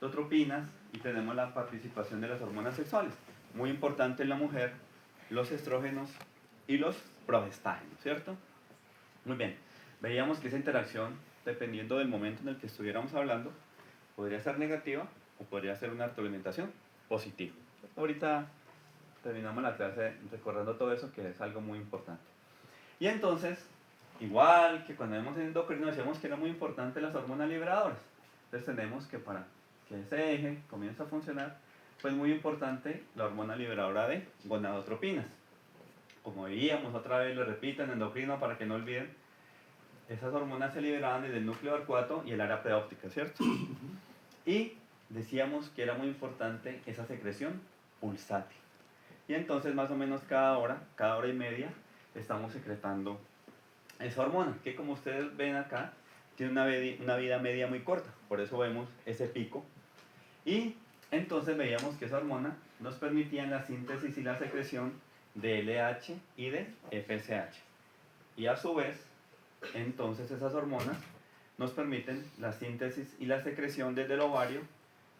gonadotropinas y tenemos la participación de las hormonas sexuales. Muy importante en la mujer, los estrógenos y los progestágenos, ¿cierto? Muy bien, veíamos que esa interacción, dependiendo del momento en el que estuviéramos hablando, podría ser negativa o podría ser una retroalimentación positiva. Ahorita terminamos la clase recordando todo eso, que es algo muy importante. Y entonces, igual que cuando vemos en endocrino, decíamos que era muy importante las hormonas liberadoras. Entonces tenemos que para que ese eje comience a funcionar, pues muy importante la hormona liberadora de gonadotropinas. Como veíamos, otra vez lo repito en endocrino para que no olviden, esas hormonas se liberaban desde el núcleo arcuato y el área preóptica, ¿cierto? Y decíamos que era muy importante esa secreción pulsátil. Y entonces más o menos cada hora y media, estamos secretando esa hormona, que como ustedes ven acá, tiene una vida media muy corta, por eso vemos ese pico. Y entonces veíamos que esa hormona nos permitía la síntesis y la secreción de LH y de FSH. Y a su vez, entonces esas hormonas nos permiten la síntesis y la secreción desde el ovario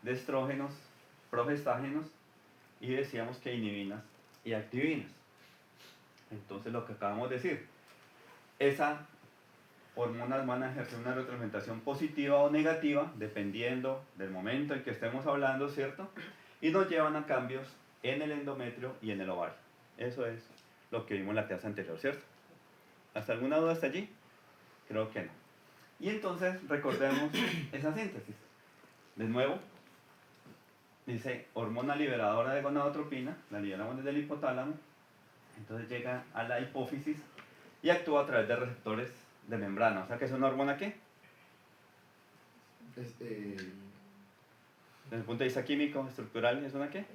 de estrógenos, progestágenos y decíamos que inhibinas y activinas. Entonces lo que acabamos de decir, esas hormonas van a ejercer una retroalimentación positiva o negativa dependiendo del momento en que estemos hablando, ¿cierto? Y nos llevan a cambios en el endometrio y en el ovario. Eso es lo que vimos en la clase anterior, ¿cierto? ¿Hasta alguna duda hasta allí? Creo que no. Y entonces recordemos esa síntesis. De nuevo, dice hormona liberadora de gonadotropina, la liberamos desde el hipotálamo, entonces llega a la hipófisis y actúa a través de receptores de membrana. O sea que es una hormona ¿qué? Desde el punto de vista químico, estructural, ¿es una qué?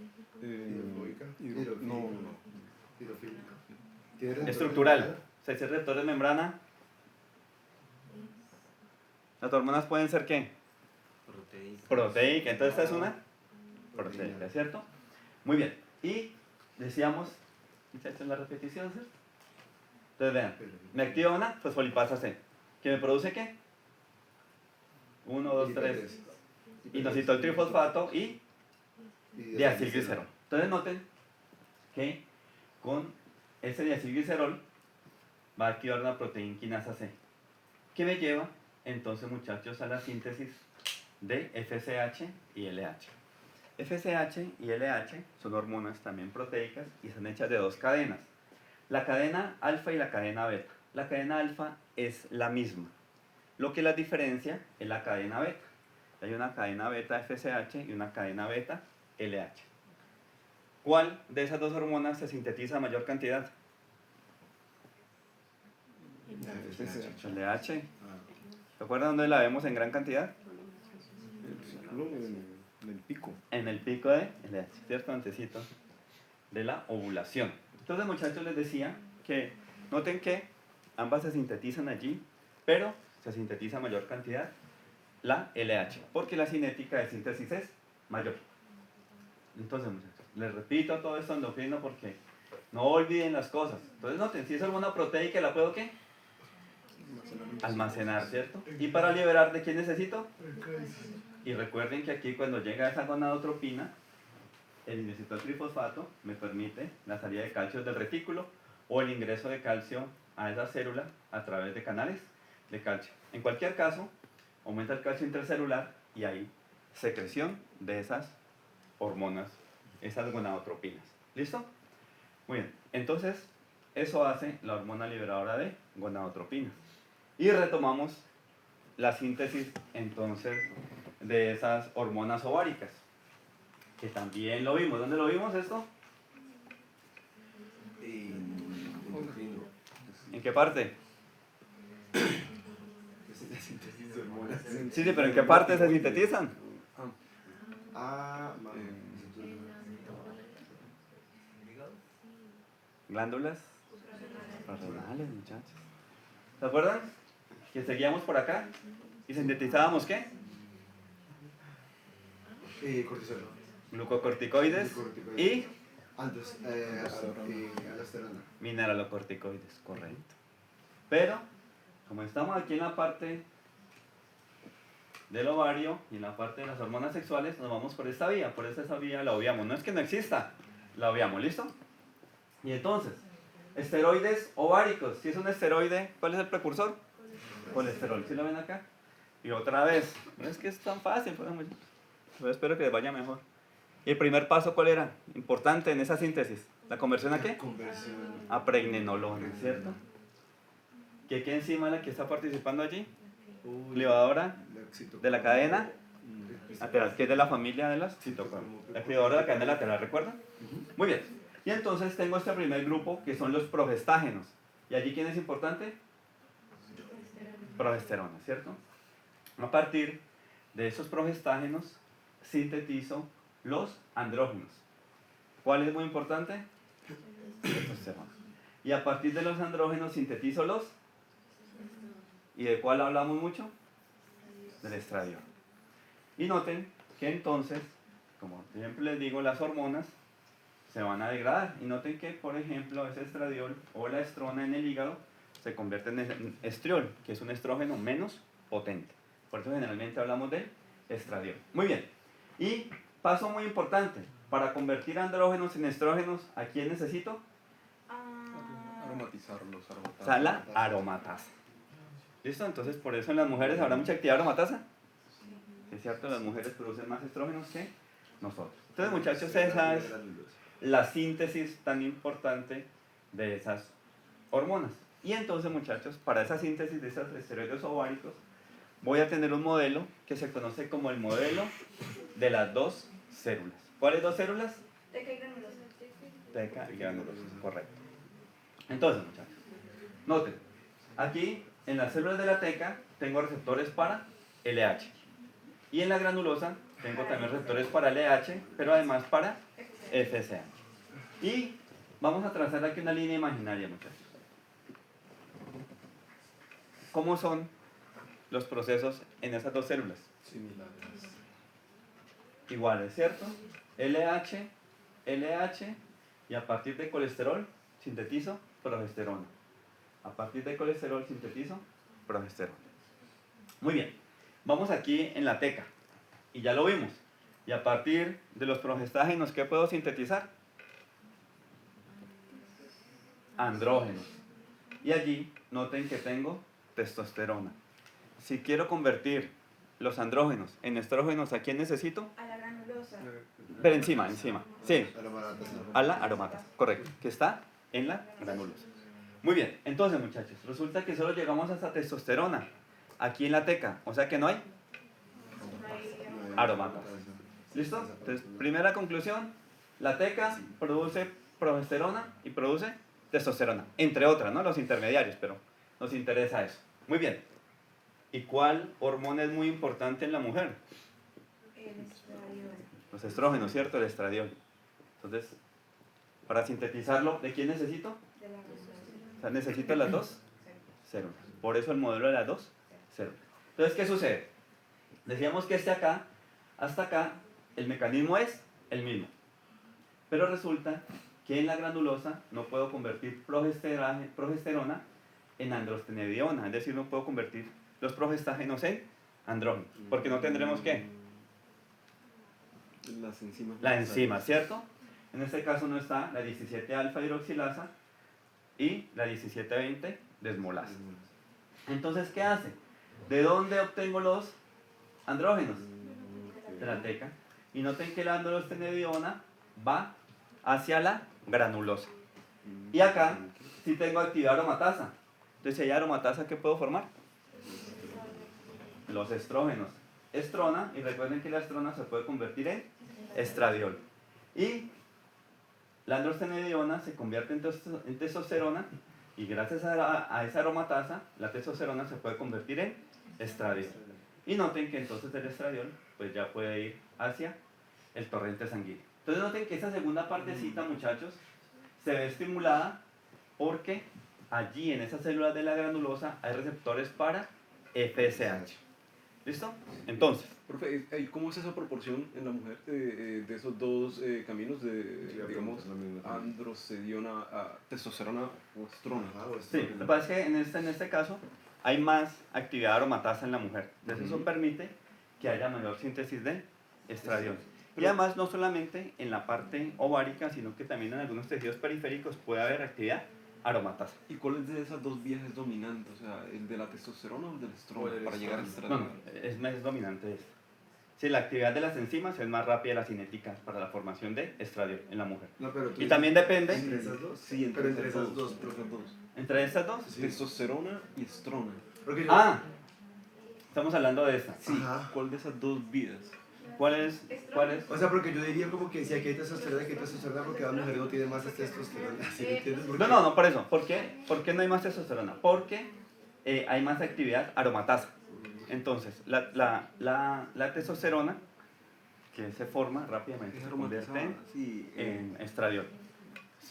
Estructural. O sea, ese receptor de membrana. Las hormonas pueden ser ¿qué? Proteica. Entonces esta es una proteica, ¿cierto? Muy bien. Y decíamos, muchachos, la repetición, ¿cierto? Entonces vean, me activa una fosfolipasa C. ¿Que me produce qué? 1, 2, 3. Inositol trifosfato y diacilglicerol. Entonces noten que con ese diacilglicerol va a activar una proteína quinasa C. Que me lleva entonces, muchachos, a la síntesis de FSH y LH. FSH y LH son hormonas también proteicas y están hechas de dos cadenas. La cadena alfa y la cadena beta. La cadena alfa es la misma. Lo que las diferencia es la cadena beta. Hay una cadena beta FSH y una cadena beta LH. ¿Cuál de esas dos hormonas se sintetiza a mayor cantidad? LH. ¿Se acuerdan dónde la vemos en gran cantidad? En el pico. En el pico de LH, ¿cierto? Antecito de la ovulación. Entonces, muchachos, les decía que noten que ambas se sintetizan allí, pero se sintetiza a mayor cantidad la LH, porque la cinética de síntesis es mayor. Entonces, muchachos, les repito todo esto endocrino porque no olviden las cosas. Entonces, noten, si es hormona proteica, ¿la puedo qué? Almacenar, ¿cierto? ¿Y para liberar de qué necesito? Y recuerden que aquí cuando llega esa gonadotropina, el inositol trifosfato me permite la salida de calcio del retículo o el ingreso de calcio a esa célula a través de canales de calcio. En cualquier caso, aumenta el calcio intracelular y hay secreción de esas hormonas, esas gonadotropinas. ¿Listo? Muy bien. Entonces, eso hace la hormona liberadora de gonadotropinas. Y retomamos la síntesis entonces de esas hormonas ováricas, que también lo vimos. ¿Dónde lo vimos esto? ¿En qué parte? Sí, pero ¿en qué parte se sintetizan? Glándulas suprarrenales, muchachos. ¿Se acuerdan? Que seguíamos por acá y sintetizábamos ¿qué? Cortisol. Glucocorticoides y aldosterona. mineralocorticoides, correcto. Pero, como estamos aquí en la parte del ovario y en la parte de las hormonas sexuales nos vamos por esta vía. Por esa vía la obviamos. No es que no exista, la obviamos. ¿Listo? Y entonces, esteroides ováricos. Si es un esteroide, ¿cuál es el precursor? Colesterol. ¿Sí lo ven acá? Y otra vez, no es que es tan fácil, pero espero que les vaya mejor. ¿Y el primer paso cuál era? Importante en esa síntesis. ¿La conversión a qué? Conversión. A pregnenolona, ¿cierto? ¿Qué enzima es la que está participando allí? Clivadora de la cadena lateral, que es de la familia de las citocromas. La clivadora de la cadena lateral, ¿recuerdan? Muy bien. Y entonces tengo este primer grupo que son los progestágenos. ¿Y allí quién es importante? Progesterona, ¿cierto? A partir de esos progestágenos sintetizo los andrógenos. ¿Cuál es muy importante? Testosterona. Y a partir de los andrógenos sintetizo los... ¿Y de cuál hablamos mucho? Del estradiol. Y noten que entonces, como siempre les digo, las hormonas se van a degradar. Y noten que, por ejemplo, ese estradiol o la estrona en el hígado se convierte en estriol, que es un estrógeno menos potente. Por eso generalmente hablamos de estradiol. Muy bien. Y paso muy importante. Para convertir andrógenos en estrógenos, ¿a quién necesito? Aromatizarlos. La aromatasa. ¿Listo? Entonces, por eso en las mujeres habrá mucha actividad aromatasa. Es cierto, las mujeres producen más estrógenos que nosotros. Entonces, muchachos, esa es la síntesis tan importante de esas hormonas. Y entonces, muchachos, para esa síntesis de esos esteroides ováricos, voy a tener un modelo que se conoce como el modelo de las dos células. ¿Cuáles dos células? Teca y granulosa. Teca y granulosa, correcto. Entonces, muchachos, noten, aquí en las células de la teca tengo receptores para LH. Y en la granulosa tengo también receptores para LH, pero además para FSH. Y vamos a trazar aquí una línea imaginaria, muchachos. ¿Cómo son los procesos en esas dos células? Similares. Iguales, ¿cierto? LH, LH, y a partir de colesterol sintetizo progesterona. A partir de colesterol sintetizo progesterona. Muy bien, vamos aquí en la teca, y ya lo vimos. Y a partir de los progestágenos, ¿qué puedo sintetizar? Andrógenos. Y allí noten que tengo testosterona. Si quiero convertir los andrógenos en estrógenos, ¿a quién necesito? A la granulosa. Pero encima. Sí, Aromatasa. a la aromatasa, correcto, que está en la granulosa. Muy bien, entonces, muchachos, resulta que solo llegamos hasta testosterona aquí en la teca, o sea que no hay aromatasa. ¿Listo? Entonces, primera conclusión, la teca produce progesterona y produce testosterona, entre otras, ¿no? Los intermediarios, pero nos interesa eso. Muy bien. ¿Y cuál hormona es muy importante en la mujer? El estradiol. Los estrógenos, ¿cierto? El estradiol. Entonces, para sintetizarlo, ¿de quién necesito? De la O sea, necesito las dos células. Por eso el modelo de las dos células. Entonces, ¿qué sucede? Decíamos que acá, hasta acá, el mecanismo es el mismo. Pero resulta que en la granulosa no puedo convertir progesterona en androstenediona. Es decir, no puedo convertir los progestágenos en andrógenos. Porque no tendremos ¿qué? Las enzimas. La enzima, ¿cierto? En este caso no está la 17-alfa hidroxilasa y la 17-20 desmolasa. Entonces, ¿qué hace? ¿De dónde obtengo los andrógenos? De la teca. Y noten que la androstenediona va hacia la granulosa. Y acá sí tengo actividad aromatasa. Entonces, si hay aromatasa, ¿qué puedo formar? Los estrógenos. Estrona, y recuerden que la estrona se puede convertir en estradiol. Y la androstenediona se convierte en testosterona, y gracias a esa aromatasa, la testosterona se puede convertir en estradiol. Y noten que entonces el estradiol pues ya puede ir hacia el torrente sanguíneo. Entonces noten que esa segunda partecita, muchachos, se ve estimulada porque allí en esas células de la granulosa hay receptores para FSH. ¿Listo? Entonces, Profe, ¿cómo es esa proporción en la mujer de esos dos caminos de, digamos, androstenediona a testosterona o estrona? sí, lo que pasa es que en este caso hay más actividad aromatasa en la mujer. Entonces eso permite que haya mayor síntesis de estradiol. Y además no solamente en la parte ovárica, sino que también en algunos tejidos periféricos puede haber actividad aromatasa. ¿Y cuál es de esas dos vías es dominante? O sea, ¿el de la testosterona o el del estrógeno O el para llegar al No, estradiol? no, es dominante esto. Sí, la actividad de las enzimas es más rápida la cinética para la formación de estradiol en la mujer. No, pero tú Y también depende ¿Entre esas dos? Sí, Pero entre esas dos, entre esas dos. entre estas dos. Sí. Testosterona y estrona. Porque yo... Ah, estamos hablando de esta. Sí, Ajá. ¿cuál de esas dos vidas? ¿Cuál es? ¿Cuál es? O sea, porque yo diría como que si aquí hay testosterona, aquí hay testosterona, porque la mujer no tiene más testosterona. ¿Sí me entiendes? Porque- No, por eso. ¿Por qué no hay más testosterona? Porque hay más actividad aromatasa. Entonces, la testosterona, que se forma rápidamente, Es se convierte aromatizada, sí. en estradiol.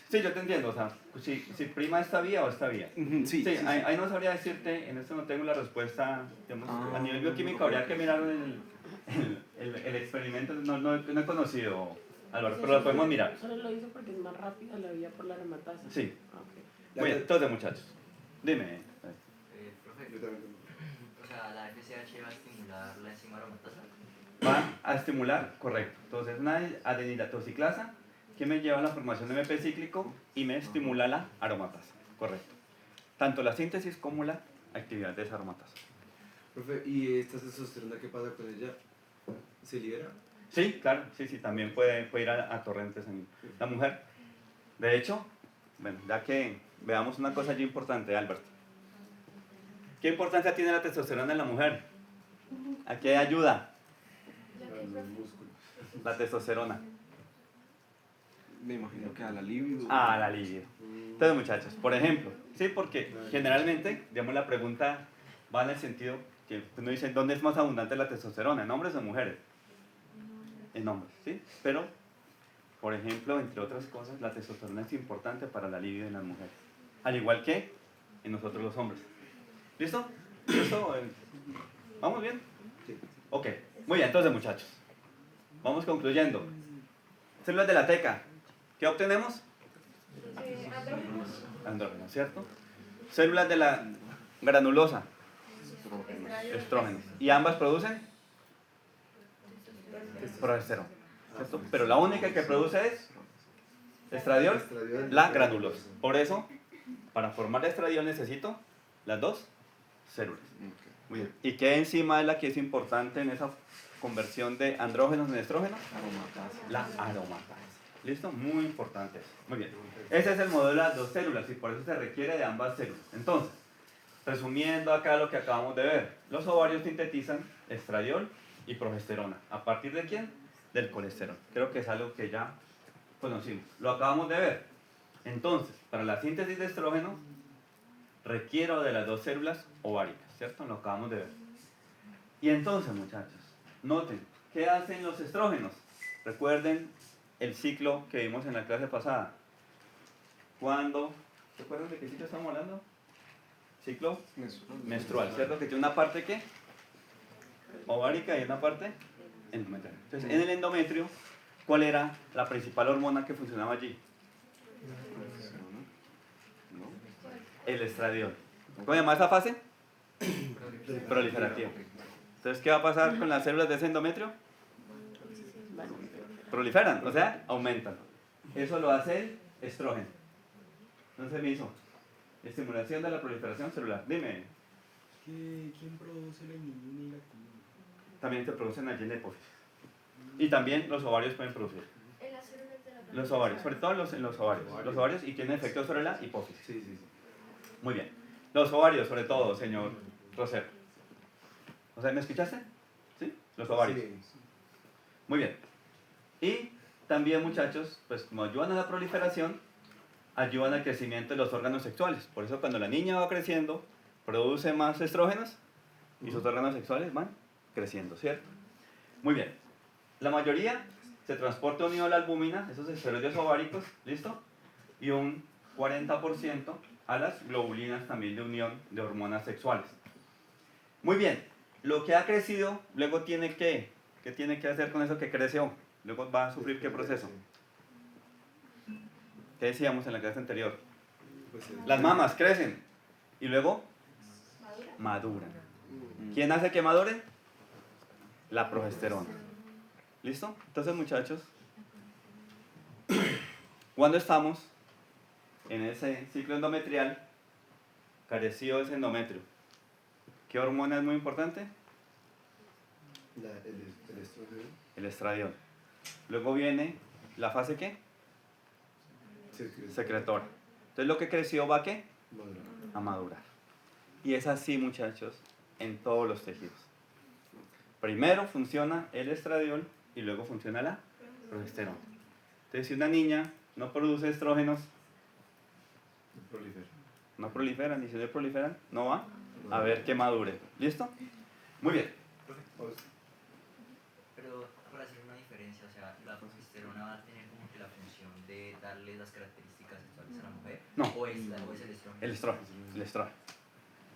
Sí, yo te entiendo. O sea, si prima esta vía o esta vía. Ujú, sí, Sí, sí, ahí no sabría decirte, en esto no tengo la respuesta, digamos, Ah, a nivel bioquímico ok. habría que mirar el experimento, no he conocido, Álvaro, pero lo podemos mirar. Solo lo hizo porque es más rápida la vía por la aromatasa. Sí. Ah, ok. La Muy te- bien, entonces muchachos, dime. Profe, Yo también tengo. o sea, la FSH va a estimular la enzima aromatasa. Va a estimular, correcto. Entonces, una adenilatoxiclasa que me lleva a la formación de MP cíclico y me estimula la aromatasa, correcto. Tanto la síntesis como la actividad de esa aromatasa. Profe, ¿y esta testosterona qué pasa con ella? ¿Se libera? Sí, claro, sí, también puede ir a torrentes en la mujer. De hecho, bueno, ya que veamos una cosa allí importante, Albert. ¿Qué importancia tiene la testosterona en la mujer? ¿A qué ayuda Los músculos. la testosterona? Me imagino que al alivio. A la libido. Entonces, muchachos, por ejemplo, sí, porque generalmente, digamos, la pregunta va en el sentido que uno dice, ¿dónde es más abundante la testosterona? ¿En hombres o en mujeres? En hombres, ¿sí? Pero, por ejemplo, entre otras cosas, la testosterona es importante para la libido en las mujeres. Al igual que en nosotros los hombres. ¿Listo? ¿Listo? ¿Vamos bien? Sí. Ok. Muy bien, entonces, muchachos. Vamos concluyendo. Células de la teca. ¿Qué obtenemos? Andrógenos. Andrógenos, ¿cierto? Células de la granulosa. Estradiol. Estrógenos. Y ambas producen progesterona. ¿Cierto? Pero la única que produce es estradiol, Estradiol. la granulosa. Por eso, para formar estradiol necesito las dos células. Ok. Muy bien. ¿Y qué enzima es la que es importante en esa conversión de andrógenos en estrógenos? Aromatasa. La aromatasa. ¿Listo? Muy importante eso. Muy bien. Ese es el modelo de las dos células y por eso se requiere de ambas células. Entonces, resumiendo acá lo que acabamos de ver, los ovarios sintetizan estradiol y progesterona. ¿A partir de quién? Del colesterol. Creo que es algo que ya conocimos. Lo acabamos de ver. Entonces, para la síntesis de estrógeno, requiero de las dos células ováricas, ¿cierto? Lo acabamos de ver. Y entonces, muchachos, noten, ¿qué hacen los estrógenos? Recuerden el ciclo que vimos en la clase pasada. Cuando, ¿se acuerdan de qué ciclo estamos hablando? Ciclo menstrual, ¿cierto? Que tiene una parte ¿qué? Ovárica y una parte endometrial. Entonces, en el endometrio, ¿cuál era la principal hormona que funcionaba allí? El estradiol. ¿Cómo se llama esa fase? Proliferativa. Entonces, ¿qué va a pasar con las células de ese endometrio? Proliferan, o sea, aumentan. Eso lo hace el estrógeno. Entonces me hizo estimulación de la proliferación celular. Dime, ¿Quién produce la inulina y la timina? también se producen allí en la hipófisis. Y también los ovarios pueden producir. En las células de la Los ovarios, sobre todo en los ovarios. Los ovarios y tienen efecto sobre la hipófisis. Sí, sí, sí. Muy bien. Los ovarios, sobre todo, señor Rosero. O sea, ¿me escuchaste? ¿Sí? Los ovarios. Sí. Muy bien. Y también, muchachos, pues como ayudan a la proliferación, ayudan al crecimiento de los órganos sexuales. Por eso cuando la niña va creciendo, produce más estrógenos y sus órganos sexuales van creciendo, ¿cierto? Muy bien. La mayoría se transporta unido a la albúmina, esos esteroides ováricos, ¿listo? Y un 40% a las globulinas también de unión de hormonas sexuales. Muy bien. Lo que ha crecido, luego tiene ¿qué tiene que hacer con eso que creció? Luego va a sufrir ¿qué proceso? ¿Qué decíamos en la clase anterior? Pues, Las mamas crecen y luego madura. maduran. ¿Quién hace que maduren? la progesterona. ¿Listo? Entonces, muchachos, cuando estamos en ese ciclo endometrial, carecido de ese endometrio, ¿qué hormona es muy importante? El estrógeno. El estradiol. Luego viene la fase ¿qué? Secretora. Entonces lo que creció va ¿a qué? A madurar. Y es así, muchachos, en todos los tejidos. Primero funciona el estradiol y luego funciona la progesterona. Entonces si una niña no produce estrógenos, no proliferan, y si no proliferan, no va a ver que madure. ¿Listo? Muy bien. Pero para hacer una diferencia, o sea, la progesterona va a tener como que la función de darle las características sexuales a la mujer. No. O es el estrógeno. El estrógeno. El estrógeno.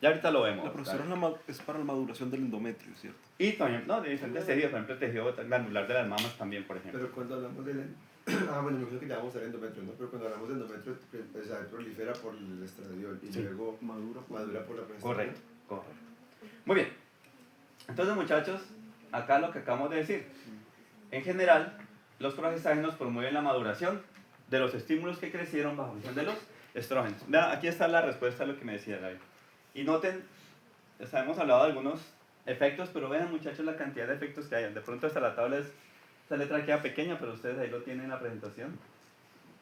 Ya ahorita lo vemos. La progesterona es para la maduración del endometrio, ¿cierto? Y también, no, de diferentes tejidos, por ejemplo, el tejido glandular de las mamas también, por ejemplo. Pero cuando hablamos del... bueno, me imagino que ya vamos a ver endometrio, ¿no? Pero cuando hablamos de endometrio, pues, prolifera por el estradiol y Sí. luego madura por la progesterona. Correcto, correcto. Muy bien. Entonces, muchachos, acá lo que acabamos de decir. En general, los progestágenos promueven la maduración de los estímulos que crecieron bajo acción de los estrógenos. Vean, aquí está la respuesta a lo que me decía David. Y noten, hemos hablado de algunos efectos, pero vean, muchachos, la cantidad de efectos que hay. De pronto hasta la tabla esta letra queda pequeña, pero ustedes ahí lo tienen en la presentación.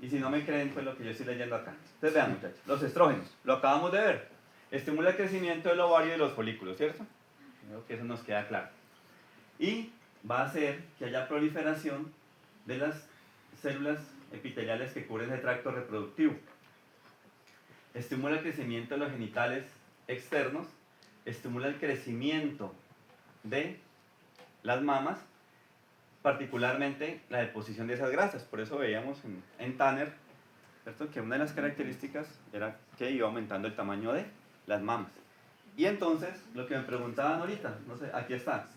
Y si no me creen, pues lo que yo estoy leyendo acá. Entonces vean, muchachos, los estrógenos, lo acabamos de ver. Estimula el crecimiento del ovario y de los folículos, ¿cierto? Creo que eso nos queda claro. Y va a hacer que haya proliferación de las células epiteliales que cubren el tracto reproductivo. Estimula el crecimiento de los genitales externos, estimula el crecimiento de las mamas, particularmente la deposición de esas grasas. Por eso veíamos en Tanner, ¿cierto?, que una de las características era que iba aumentando el tamaño de las mamas. Y entonces, lo que me preguntaban ahorita, no sé, aquí está.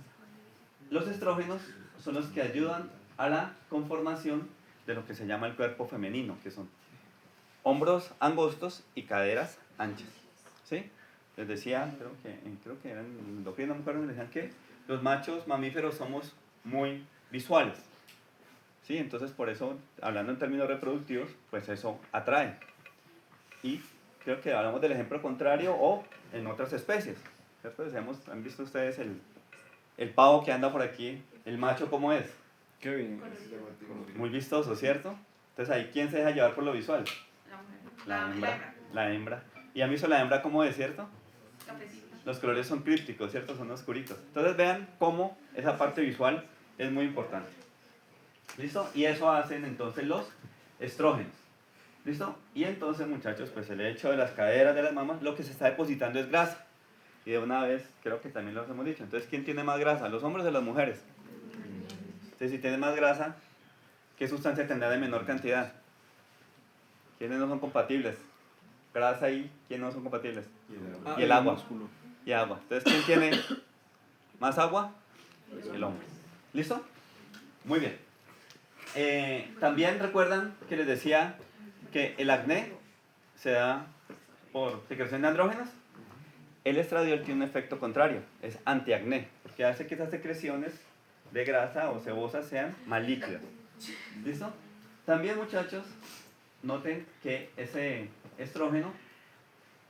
Los estrógenos son los que ayudan a la conformación de lo que se llama el cuerpo femenino, que son hombros angostos y caderas anchas. ¿Sí? Les decía, creo que eran endocrinos, no me acuerdo, les decían que los machos mamíferos somos muy visuales. ¿Sí? Entonces, por eso, hablando en términos reproductivos, pues eso atrae. Y creo que hablamos del ejemplo contrario o en otras especies. ¿Cierto? ¿Han visto ustedes el pavo que anda por aquí? ¿El macho cómo es? Qué bien. Muy vistoso, ¿cierto? Entonces, ahí, ¿quién se deja llevar por lo visual? La mujer. La hembra. La hembra. ¿Y han visto la hembra cómo es, cierto? Cafecito. Los colores son crípticos, ¿cierto? Son oscuritos. Entonces vean cómo esa parte visual es muy importante. ¿Listo? Y eso hacen entonces los estrógenos. ¿Listo? Y entonces, muchachos, pues el hecho de las caderas, de las mamas, lo que se está depositando es grasa. Y de una vez, creo que también lo hemos dicho. Entonces, ¿quién tiene más grasa? ¿Los hombres o las mujeres? Entonces, si tienen más grasa, ¿qué sustancia tendrá de menor cantidad? ¿Quiénes no son compatibles? Grasa y ¿quién no son compatibles? Y el agua. músculo. Y agua. Entonces, ¿quién tiene más agua? El hombre. ¿Listo? Muy bien. También recuerdan que les decía que el acné se da por secreción de andrógenos. El estradiol tiene un efecto contrario, es antiacné, porque hace que esas secreciones de grasa o sebosas sean más líquidas. ¿Listo? También, muchachos, noten que ese estrógeno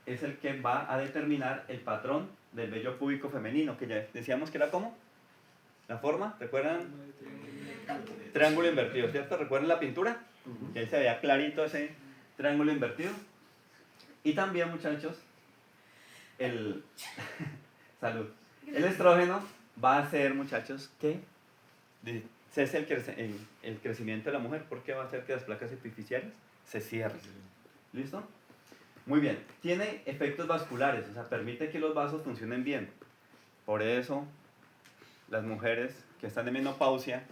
es el que va a determinar el patrón del vello púbico femenino, que ya decíamos que era ¿cómo? La forma, ¿recuerdan? Triángulo invertido, ¿cierto? ¿Recuerdan la pintura? Que ahí se veía clarito ese triángulo invertido. Y también, muchachos, salud. El estrógeno va a hacer, muchachos, que cese el crecimiento de la mujer, porque va a hacer que las placas epifisiales se cierren. ¿Listo? Muy bien. Tiene efectos vasculares, o sea, permite que los vasos funcionen bien. Por eso, las mujeres que están en menopausia,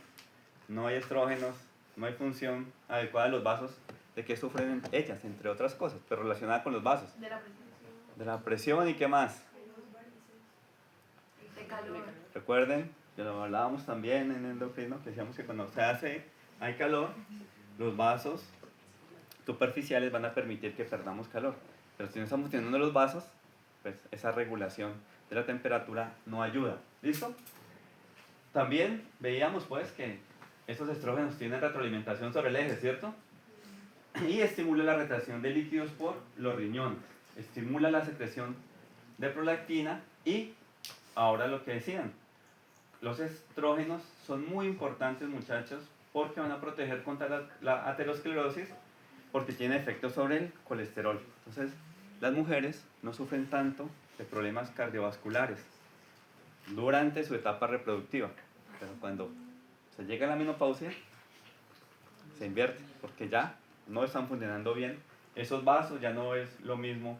no hay estrógenos, no hay función adecuada de los vasos. ¿De qué sufren ellas? Entre otras cosas, pero relacionada con los vasos. De la presión. De la presión y qué más. De calor. Recuerden, que lo hablábamos también en endocrino, que decíamos que cuando hay calor, los vasos superficiales van a permitir que perdamos calor. Pero si no estamos teniendo los vasos, pues esa regulación de la temperatura no ayuda. ¿Listo? También veíamos pues que estos estrógenos tienen retroalimentación sobre el eje, ¿cierto? Y estimula la retracción de líquidos por los riñones, estimula la secreción de prolactina y ahora lo que decían, los estrógenos son muy importantes, muchachos, porque van a proteger contra la aterosclerosis, porque tienen efectos sobre el colesterol. Entonces, las mujeres no sufren tanto de problemas cardiovasculares durante su etapa reproductiva, pero cuando se llega a la menopausia, se invierte, porque ya no están funcionando bien esos vasos, ya no es lo mismo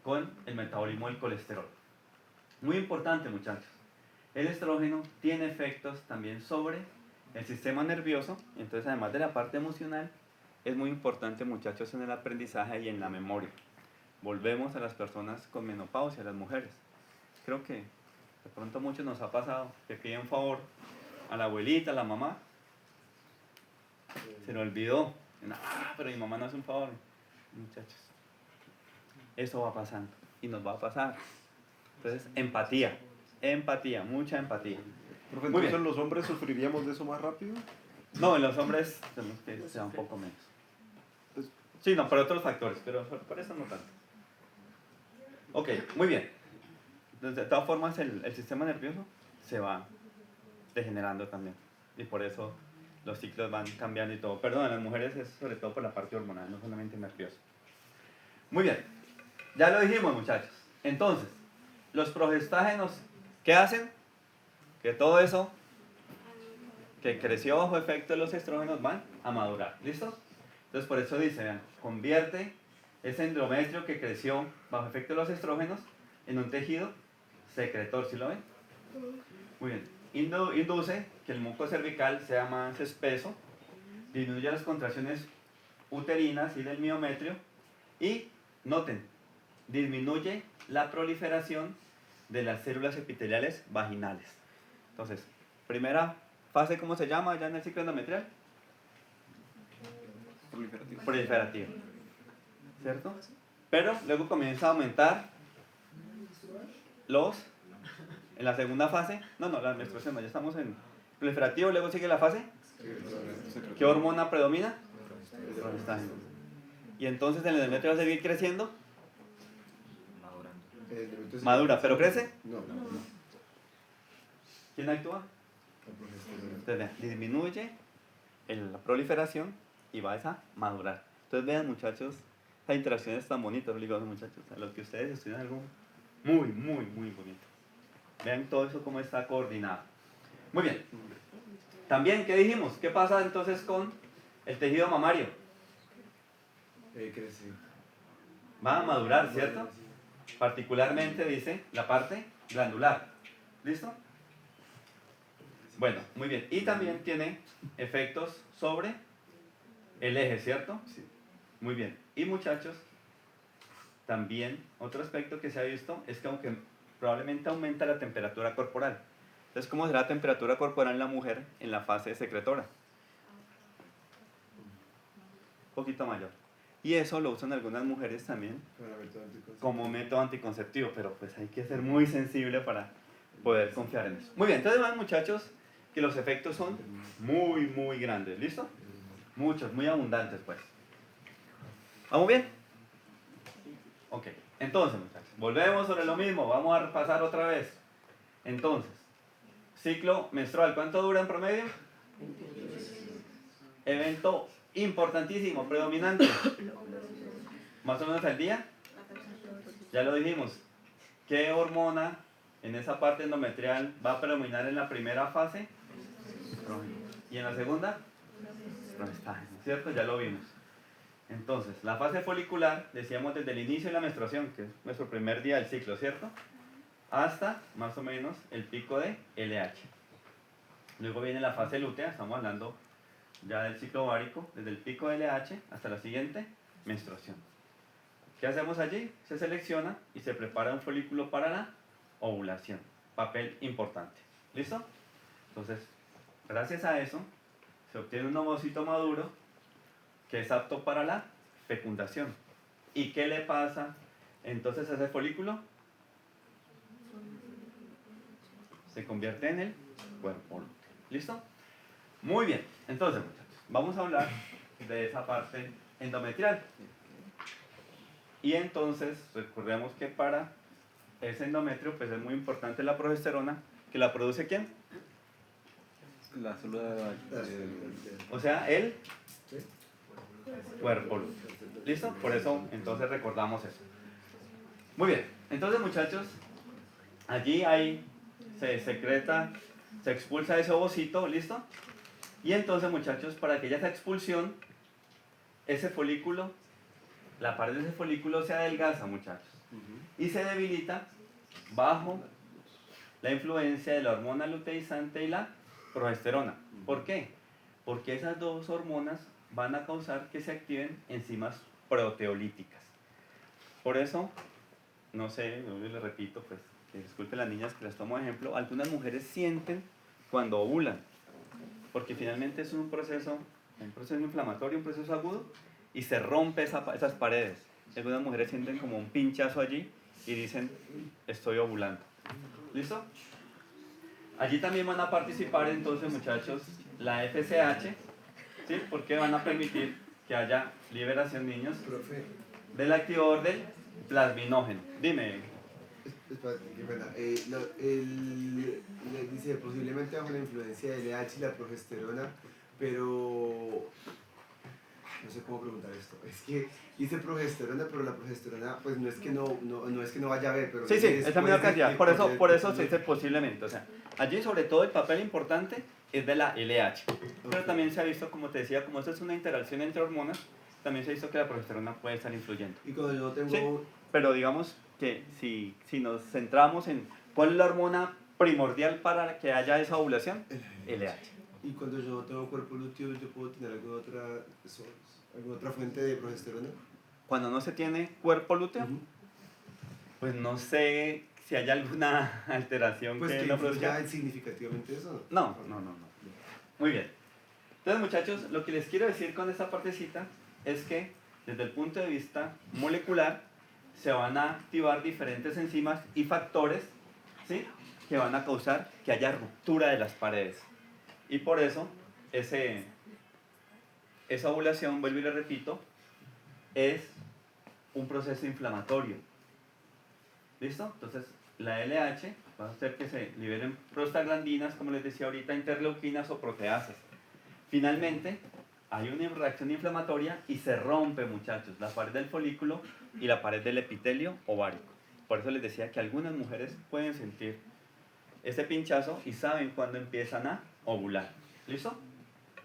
con el metabolismo del colesterol. Muy importante, muchachos, el estrógeno tiene efectos también sobre el sistema nervioso, entonces además de la parte emocional, es muy importante, muchachos, en el aprendizaje y en la memoria. Volvemos a las personas con menopausia, a las mujeres. Creo que de pronto a muchos nos ha pasado que piden favor a la abuelita, a la mamá, se le olvidó, pero mi mamá no hace un favor. Muchachos, eso va pasando y nos va a pasar. Entonces, empatía, mucha empatía. Profe, Muy entonces bien. los hombres sufriríamos de eso más rápido. No, en los hombres tenemos que sea un poco menos. Sí, no, por otros factores, pero por eso no tanto. Ok, muy bien. Entonces, de todas formas, el sistema nervioso se va degenerando también. Y por eso los ciclos van cambiando y todo. Perdón, en las mujeres es sobre todo por la parte hormonal, no solamente nerviosa. Muy bien. Ya lo dijimos, muchachos. Entonces, los progestágenos, ¿qué hacen? Que todo eso que creció bajo efecto de los estrógenos van a madurar. ¿Listo? Entonces, por eso dice, vean, convierte ese endometrio que creció bajo efecto de los estrógenos en un tejido secretor, ¿sí lo ven? Muy bien. Induce que el muco cervical sea más espeso, disminuye las contracciones uterinas y del miometrio y, noten, disminuye la proliferación de las células epiteliales vaginales. Entonces, primera fase, ¿cómo se llama ya en el ciclo endometrial? Proliferativo. Proliferativa. ¿Cierto? Pero luego comienza a aumentar en la segunda fase, la menstruación, no, ya estamos en proliferativo, luego sigue la fase. ¿Qué hormona predomina? Progestágeno. Y entonces el endometrio va a seguir creciendo. Madura, ¿pero crece? No. ¿Quién actúa? Entonces, disminuye la proliferación y va a madurar. Entonces vean, muchachos, las interacciones tan bonitas, obligados, muchachos, a los que ustedes estudian algo muy, muy, muy bonito. Vean todo eso cómo está coordinado. Muy bien. También, ¿qué dijimos? ¿Qué pasa entonces con el tejido mamario? Crece. Va a madurar, ¿cierto? Particularmente, dice, la parte glandular. ¿Listo? Bueno, muy bien. Y también tiene efectos sobre el eje, ¿cierto? Sí. Muy bien. Y muchachos, también otro aspecto que se ha visto es que aunque probablemente aumenta la temperatura corporal. Entonces, ¿cómo será la temperatura corporal en la mujer en la fase secretora? Un poquito mayor. Y eso lo usan algunas mujeres también como método anticonceptivo, pero pues hay que ser muy sensible para poder confiar en eso. Muy bien, entonces van, muchachos, que los efectos son muy, muy grandes. ¿Listo? Muchos, muy abundantes, pues. ¿Vamos bien? Ok, entonces, muchachos, volvemos sobre lo mismo. Vamos a repasar otra vez. Entonces, ciclo menstrual, ¿cuánto dura en promedio? Evento importantísimo, predominante. Más o menos al día. Ya lo dijimos. ¿Qué hormona en esa parte endometrial va a predominar en la primera fase? Y en la segunda, progestágeno, ¿cierto? Ya lo vimos. Entonces, la fase folicular, decíamos desde el inicio de la menstruación, que es nuestro primer día del ciclo, ¿cierto? Hasta más o menos el pico de LH. Luego viene la fase lútea, estamos hablando ya del ciclo ovárico, desde el pico de LH hasta la siguiente menstruación. ¿Qué hacemos allí? Se selecciona y se prepara un folículo para la ovulación. Papel importante. ¿Listo? Entonces, gracias a eso, se obtiene un ovocito maduro que es apto para la fecundación. ¿Y qué le pasa entonces a ese folículo? Se convierte en el cuerpo lúteo. ¿Listo? Muy bien. Entonces, muchachos, vamos a hablar de esa parte endometrial. Y entonces, recordemos que para ese endometrio, pues es muy importante la progesterona, que la produce ¿quién? La célula O sea, el ¿Sí? cuerpo lúteo. ¿Listo? Por eso, entonces recordamos eso. Muy bien. Entonces, muchachos, allí se secreta, se expulsa ese ovocito, ¿listo? Y entonces, muchachos, para que haya esa expulsión, ese folículo, la pared de ese folículo se adelgaza, muchachos, y se debilita bajo la influencia de la hormona luteizante y la progesterona. ¿Por qué? Porque esas dos hormonas van a causar que se activen enzimas proteolíticas. Por eso, no sé, yo les repito, pues, que disculpen las niñas que las tomo de ejemplo, algunas mujeres sienten cuando ovulan, porque finalmente es un proceso inflamatorio, un proceso agudo, y se rompe esas paredes. Algunas mujeres sienten como un pinchazo allí y dicen, estoy ovulando. ¿Listo? Allí también van a participar entonces, muchachos, la FSH, ¿sí? Porque van a permitir que haya liberación, niños, Profe, del activador del plasminógeno. Dime. espérate, qué pena. Dice posiblemente bajo la influencia del LH y la progesterona, pero no sé cómo preguntar esto. Es que dice progesterona, pero la progesterona, pues no es que no es que no vaya a ver, pero Sí, es la misma cantidad. Por eso se sí. dice posiblemente. O sea, allí sobre todo el papel importante es de la LH. Pero también se ha visto, como te decía, como esto es una interacción entre hormonas, también se ha visto que la progesterona puede estar influyendo. Y cuando yo no tengo... Sí, pero digamos que si nos centramos en cuál es la hormona primordial para que haya esa ovulación, LH. Y cuando yo no tengo cuerpo lúteo, ¿yo puedo tener alguna otra fuente de progesterona? Cuando no se tiene cuerpo lúteo, Ujú. pues no sé si hay alguna alteración Pues que que no produzca. influya significativamente eso, ¿no? No. Muy bien. Entonces, muchachos, lo que les quiero decir con esta partecita es que desde el punto de vista molecular se van a activar diferentes enzimas y factores, ¿sí?, que van a causar que haya ruptura de las paredes. Y por eso, esa ovulación, vuelvo y le repito, es un proceso inflamatorio. ¿Listo? Entonces, la LH va a hacer que se liberen prostaglandinas, como les decía ahorita, interleuquinas o proteasas. Finalmente, hay una reacción inflamatoria y se rompe, muchachos, la pared del folículo y la pared del epitelio ovárico. Por eso les decía que algunas mujeres pueden sentir ese pinchazo y saben cuándo empiezan a ovular. ¿Listo?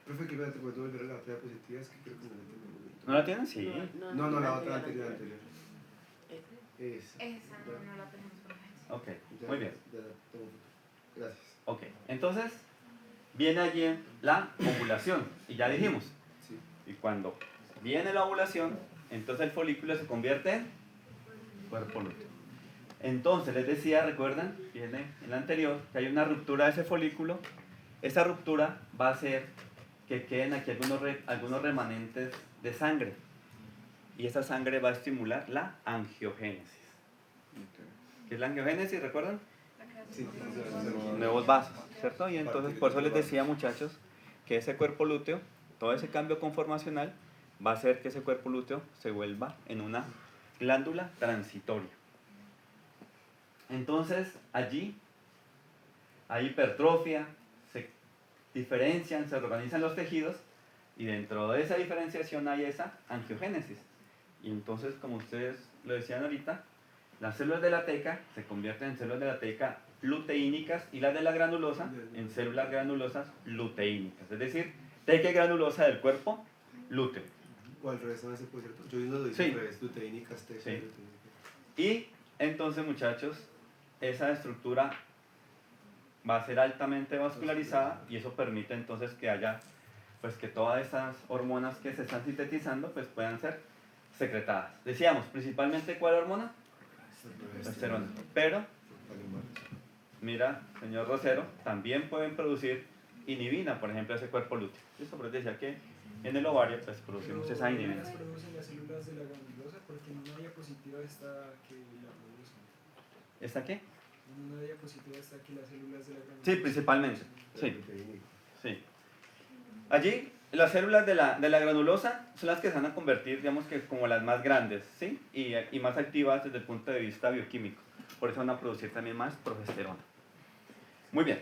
Profe, ¿qué pena te puedo volver a la prueba positiva? Es que creo que no la tengo muy bien. ¿No la tienen? Sí. No, la otra anterior. Esa. Esa no la tenemos por ahí. Ok, Ya- muy bien. ya la tomo. Gracias. Ok, entonces viene allí la ovulación y ya dijimos. Sí. Y cuando viene la ovulación, entonces el folículo se convierte en cuerpo lúteo. Entonces les decía, recuerdan, viene en la anterior, que hay una ruptura de ese folículo. Esa ruptura va a hacer que queden aquí algunos remanentes de sangre. Y esa sangre va a estimular la angiogénesis. ¿Qué es la angiogénesis? ¿Recuerdan? Sí, Nuevos vasos, ¿cierto? Y entonces por eso les decía, muchachos, que ese cuerpo lúteo, todo ese cambio conformacional va a hacer que ese cuerpo lúteo se vuelva en una glándula transitoria. Entonces allí hay hipertrofia, se diferencian, se organizan los tejidos y dentro de esa diferenciación hay esa angiogénesis. Y entonces, como ustedes lo decían ahorita, las células de la teca se convierten en células de la teca luteínicas y las de la granulosa en células granulosas luteínicas. Es decir, teca y granulosa del cuerpo lúteo. O al revés, no se puede, ¿cierto? Yo no lo Sí. dije al revés, luteínicas, teca, Sí. luteínicas. Y entonces, muchachos, esa estructura va a ser altamente vascularizada y eso permite entonces que haya, pues que todas esas hormonas que se están sintetizando pues puedan ser secretadas. Decíamos, principalmente, ¿cuál hormona? Progesterona. Pero, mira, señor Rosero, también pueden producir inhibina, por ejemplo, ese cuerpo lúteo. Listo, pero decía que en el ovario pues producimos Pero esa inhibina. las producen las células de la granulosa porque en una diapositiva está que la producen. ¿Esta qué? En una diapositiva está aquí las células de la granuloma. Sí, principalmente. Sí, sí. Allí, las células de la granulosa son las que se van a convertir, digamos que como las más grandes, ¿sí? Y más activas desde el punto de vista bioquímico. Por eso van a producir también más progesterona. Muy bien.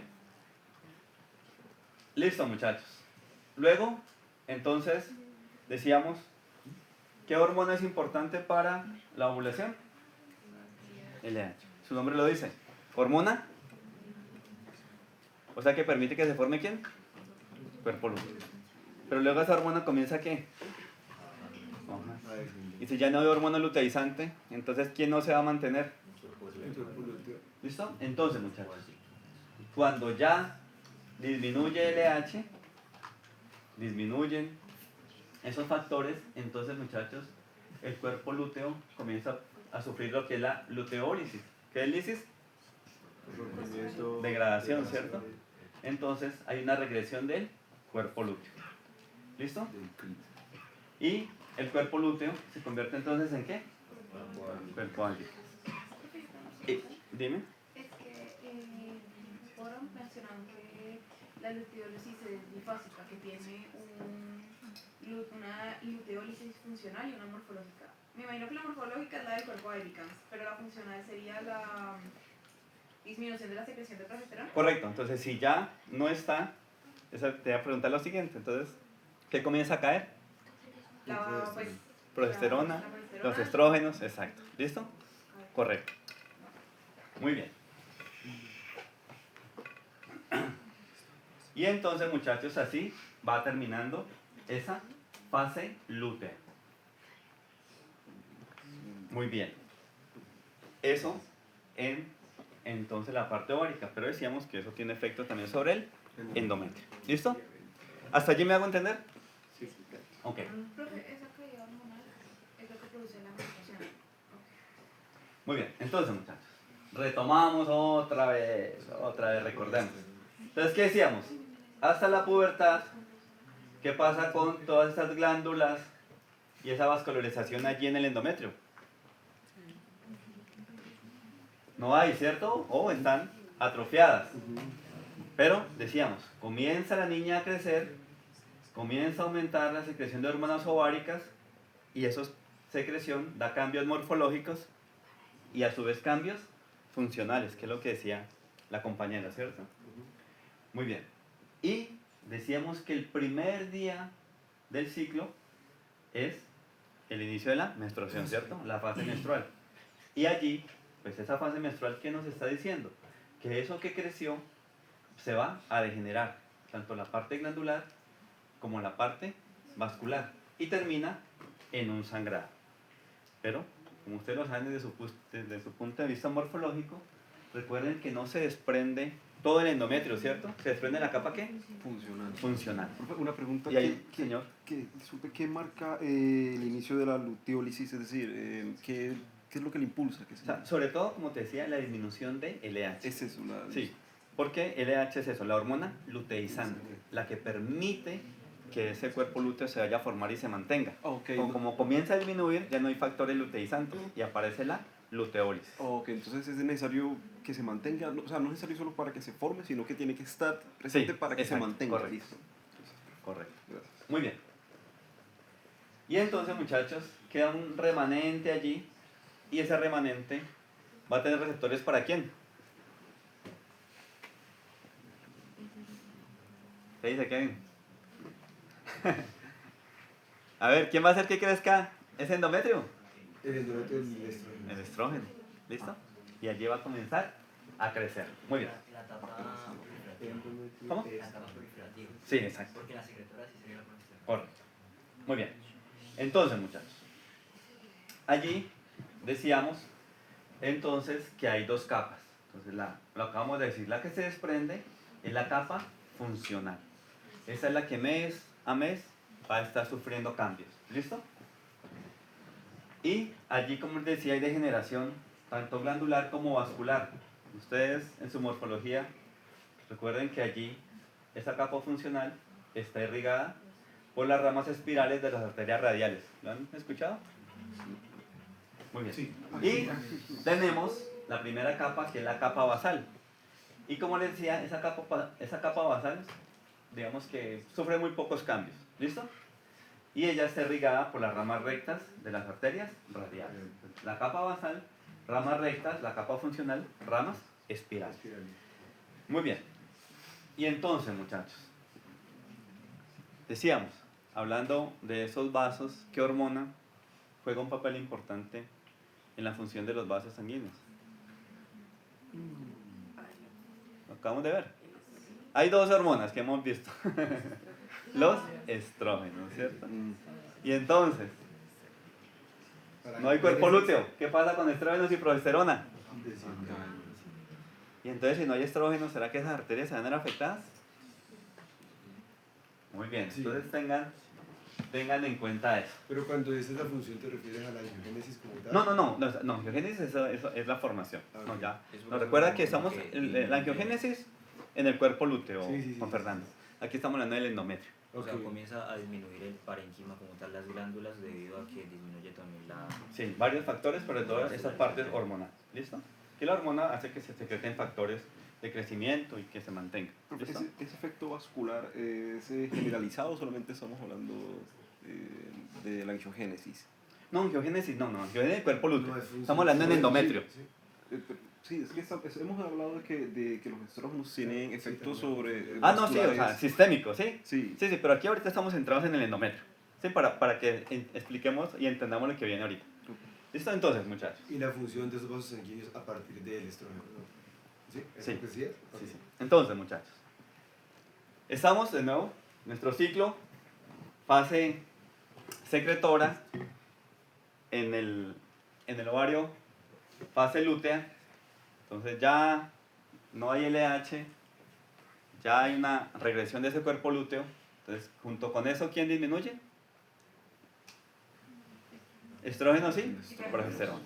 Listo, muchachos. Luego, entonces, decíamos, ¿qué hormona es importante para la ovulación? LH. Su nombre lo dice. ¿Hormona? O sea que permite que se forme ¿quién? Cuerpo lúteo. Pero luego esa hormona comienza ¿a qué? Ajá. Y si ya no hay hormona luteizante, entonces ¿quién no se va a mantener? ¿Listo? Entonces, muchachos, cuando ya disminuye LH, disminuyen esos factores, entonces, muchachos, el cuerpo lúteo comienza a sufrir lo que es la luteólisis. ¿Qué es lisis? Degradación, ¿cierto? Entonces hay una regresión del cuerpo lúteo. ¿Listo? Y el cuerpo lúteo se convierte entonces ¿en qué? Cuerpo álgico. Dime. Es que fueron mencionando que la luteólisis es bifásica, que tiene una luteólisis funcional y una morfológica. Me imagino que la morfológica es la del cuerpo albicans, pero la funcional sería la disminución de la secreción de progesterona. Correcto, entonces si ya no está, te voy a preguntar lo siguiente, entonces, ¿qué comienza a caer? Pues, Progesterona, la progesterona. los estrógenos, exacto. ¿Listo? Correcto. Muy bien. Y entonces, muchachos, así va terminando esa fase lútea. Muy bien. Eso en entonces la parte ovárica, pero decíamos que eso tiene efecto también sobre el endometrio. ¿Listo? ¿Hasta allí me hago entender? Sí. Ok. Profe, esa caída hormonal es lo que produce la menstruación. Muy bien, entonces muchachos, retomamos otra vez, recordemos. Entonces, ¿qué decíamos? Hasta la pubertad, ¿qué pasa con todas estas glándulas y esa vascularización allí en el endometrio? No hay, ¿cierto? O están atrofiadas. Pero, decíamos, comienza la niña a crecer, comienza a aumentar la secreción de hormonas ováricas y esa secreción da cambios morfológicos y a su vez cambios funcionales, que es lo que decía la compañera, ¿cierto? Muy bien. Y decíamos que el primer día del ciclo es el inicio de la menstruación, ¿cierto? La fase menstrual. Y allí, pues esa fase menstrual, ¿qué nos está diciendo? Que eso que creció se va a degenerar, tanto la parte glandular como la parte vascular, y termina en un sangrado. Pero, como ustedes lo saben desde su punto de vista morfológico, recuerden que no se desprende todo el endometrio, ¿cierto? Se desprende la capa ¿qué? Funcional. Funcional. Profe, una pregunta. Y ahí, señor. Disculpe, ¿qué marca el inicio de la luteólisis? Es decir, ¿qué es lo que le impulsa? O sea, sobre todo, como te decía, la disminución de LH. Es eso, Sí, porque LH es eso, la hormona luteizante, la que permite que ese cuerpo lúteo se vaya a formar y se mantenga. Ok. Como comienza a disminuir, ya no hay factores luteizantes y aparece la luteólisis. Ok, entonces es necesario que se mantenga, o sea, no es necesario solo para que se forme, sino que tiene que estar presente Sí, para que exacto, se mantenga. correcto. Listo. Correcto. Gracias. Muy bien. Y entonces, muchachos, queda un remanente allí y ese remanente va a tener receptores ¿para quién? ¿Qué dice Kevin? A ver, ¿quién va a hacer que crezca ese endometrio? El endometrio del estrógeno. El estrógeno. ¿Listo? Y allí va a comenzar a crecer. Muy bien. La etapa proliferativa. ¿Cómo? La etapa proliferativa. Sí, exacto. Porque la secretora sí sería la progesterona. Correcto. Muy bien. Entonces, muchachos, allí decíamos entonces que hay dos capas. Entonces, lo acabamos de decir, la que se desprende es la capa funcional. Esa es la que mes a mes va a estar sufriendo cambios. ¿Listo? Y allí, como les decía, hay degeneración tanto glandular como vascular. Ustedes en su morfología recuerden que allí esa capa funcional está irrigada por las ramas espirales de las arterias radiales. ¿Lo han escuchado? Muy bien. Sí. Y tenemos la primera capa, que es la capa basal. Y como les decía, esa capa basal, digamos que sufre muy pocos cambios. ¿Listo? Y ella está irrigada por las ramas rectas de las arterias radiales. La capa basal, ramas rectas, la capa funcional, ramas espirales. Muy bien. Y entonces, muchachos, decíamos, hablando de esos vasos, ¿qué hormona juega un papel importante en la función de los vasos sanguíneos? Lo acabamos de ver. Hay dos hormonas que hemos visto. Los estrógenos, ¿cierto? Y entonces, no hay cuerpo lúteo. ¿Qué pasa con estrógenos y progesterona? Y entonces, si no hay estrógenos, ¿será que esas arterias se van a ver afectadas? Muy bien, Sí. entonces tengan en cuenta eso. Pero cuando dices la función, ¿te refieres a la angiogénesis como tal? No, angiogénesis eso es la formación. Ah, No, ok. ya. Eso Nos es recuerda como que estamos que en la angiogénesis en el cuerpo lúteo, Sí, Juan Fernando. Aquí estamos hablando del endometrio. O sea, Ok. comienza a disminuir el parénquima como tal, las glándulas, debido a que disminuye también la... Sí, varios factores, pero todas esas partes hormonales. ¿Listo? Que la hormona hace que se secreten factores de crecimiento y que se mantenga. ¿Listo? Ese efecto vascular es generalizado, solamente estamos hablando de la angiogénesis. No, angiogénesis no, angiogénesis del cuerpo lúteo. No, es función. Estamos hablando en endometrio. Sí, Sí, es que hemos hablado de que los estrógenos tienen efectos sobre... Ah, no, sí, o sea, vasculares. sistémico, ¿sí? Sí. Sí, pero aquí ahorita estamos centrados en el endometrio. Sí, para que expliquemos y entendamos lo que viene ahorita. ¿Listo? Entonces, muchachos. Y la función de esos vasos sanguíneos a partir del estrógeno, ¿no? ¿Sí? ¿Es Sí. lo que decías? Sí, sí. Entonces, muchachos. Estamos de nuevo, nuestro ciclo, fase secretora en el ovario, fase lútea. Entonces ya no hay LH, ya hay una regresión de ese cuerpo lúteo. Entonces, junto con eso, ¿quién disminuye? Estrógeno, sí, progesterona.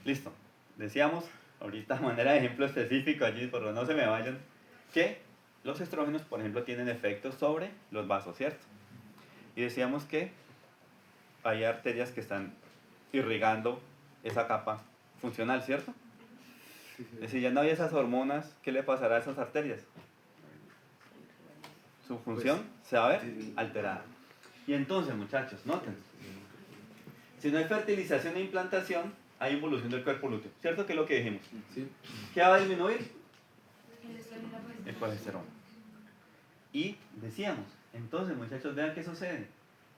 Listo. Decíamos, ahorita de manera de ejemplo específico allí, por no se me vayan, que los estrógenos, por ejemplo, tienen efectos sobre los vasos, ¿cierto? Y decíamos que hay arterias que están irrigando esa capa funcional, ¿cierto? Es decir, ya no hay esas hormonas, ¿qué le pasará a esas arterias? Su función se va a ver alterada. Y entonces, muchachos, noten, si no hay fertilización e implantación, hay involución del cuerpo lúteo, ¿cierto? Que es lo que dijimos. Sí. ¿Qué va a disminuir? El estrés y la El progesterona. Y decíamos, entonces, muchachos, vean qué sucede.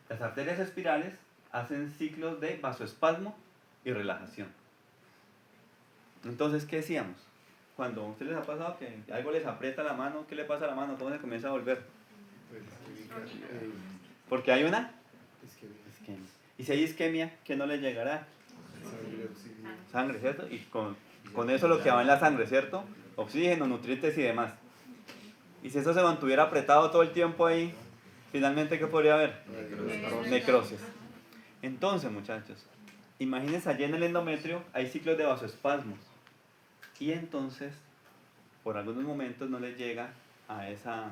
Las arterias espirales hacen ciclos de vasoespasmo y relajación. Entonces, ¿qué decíamos? Cuando a ustedes les ha pasado que algo les aprieta la mano, ¿qué le pasa a la mano? ¿Cómo se comienza a volver? Pues, Porque hay una isquemia. isquemia. Y si hay isquemia, ¿qué no le llegará? Sangre, oxígeno. Sangre, ¿cierto? Y con eso lo que va en la sangre, ¿cierto? Oxígeno, nutrientes y demás. Y si eso se mantuviera apretado todo el tiempo ahí, finalmente, ¿qué podría haber? Necrosis. Entonces, muchachos, imagínense allí en el endometrio hay ciclos de vasoespasmos. Y entonces, por algunos momentos no les llega a esa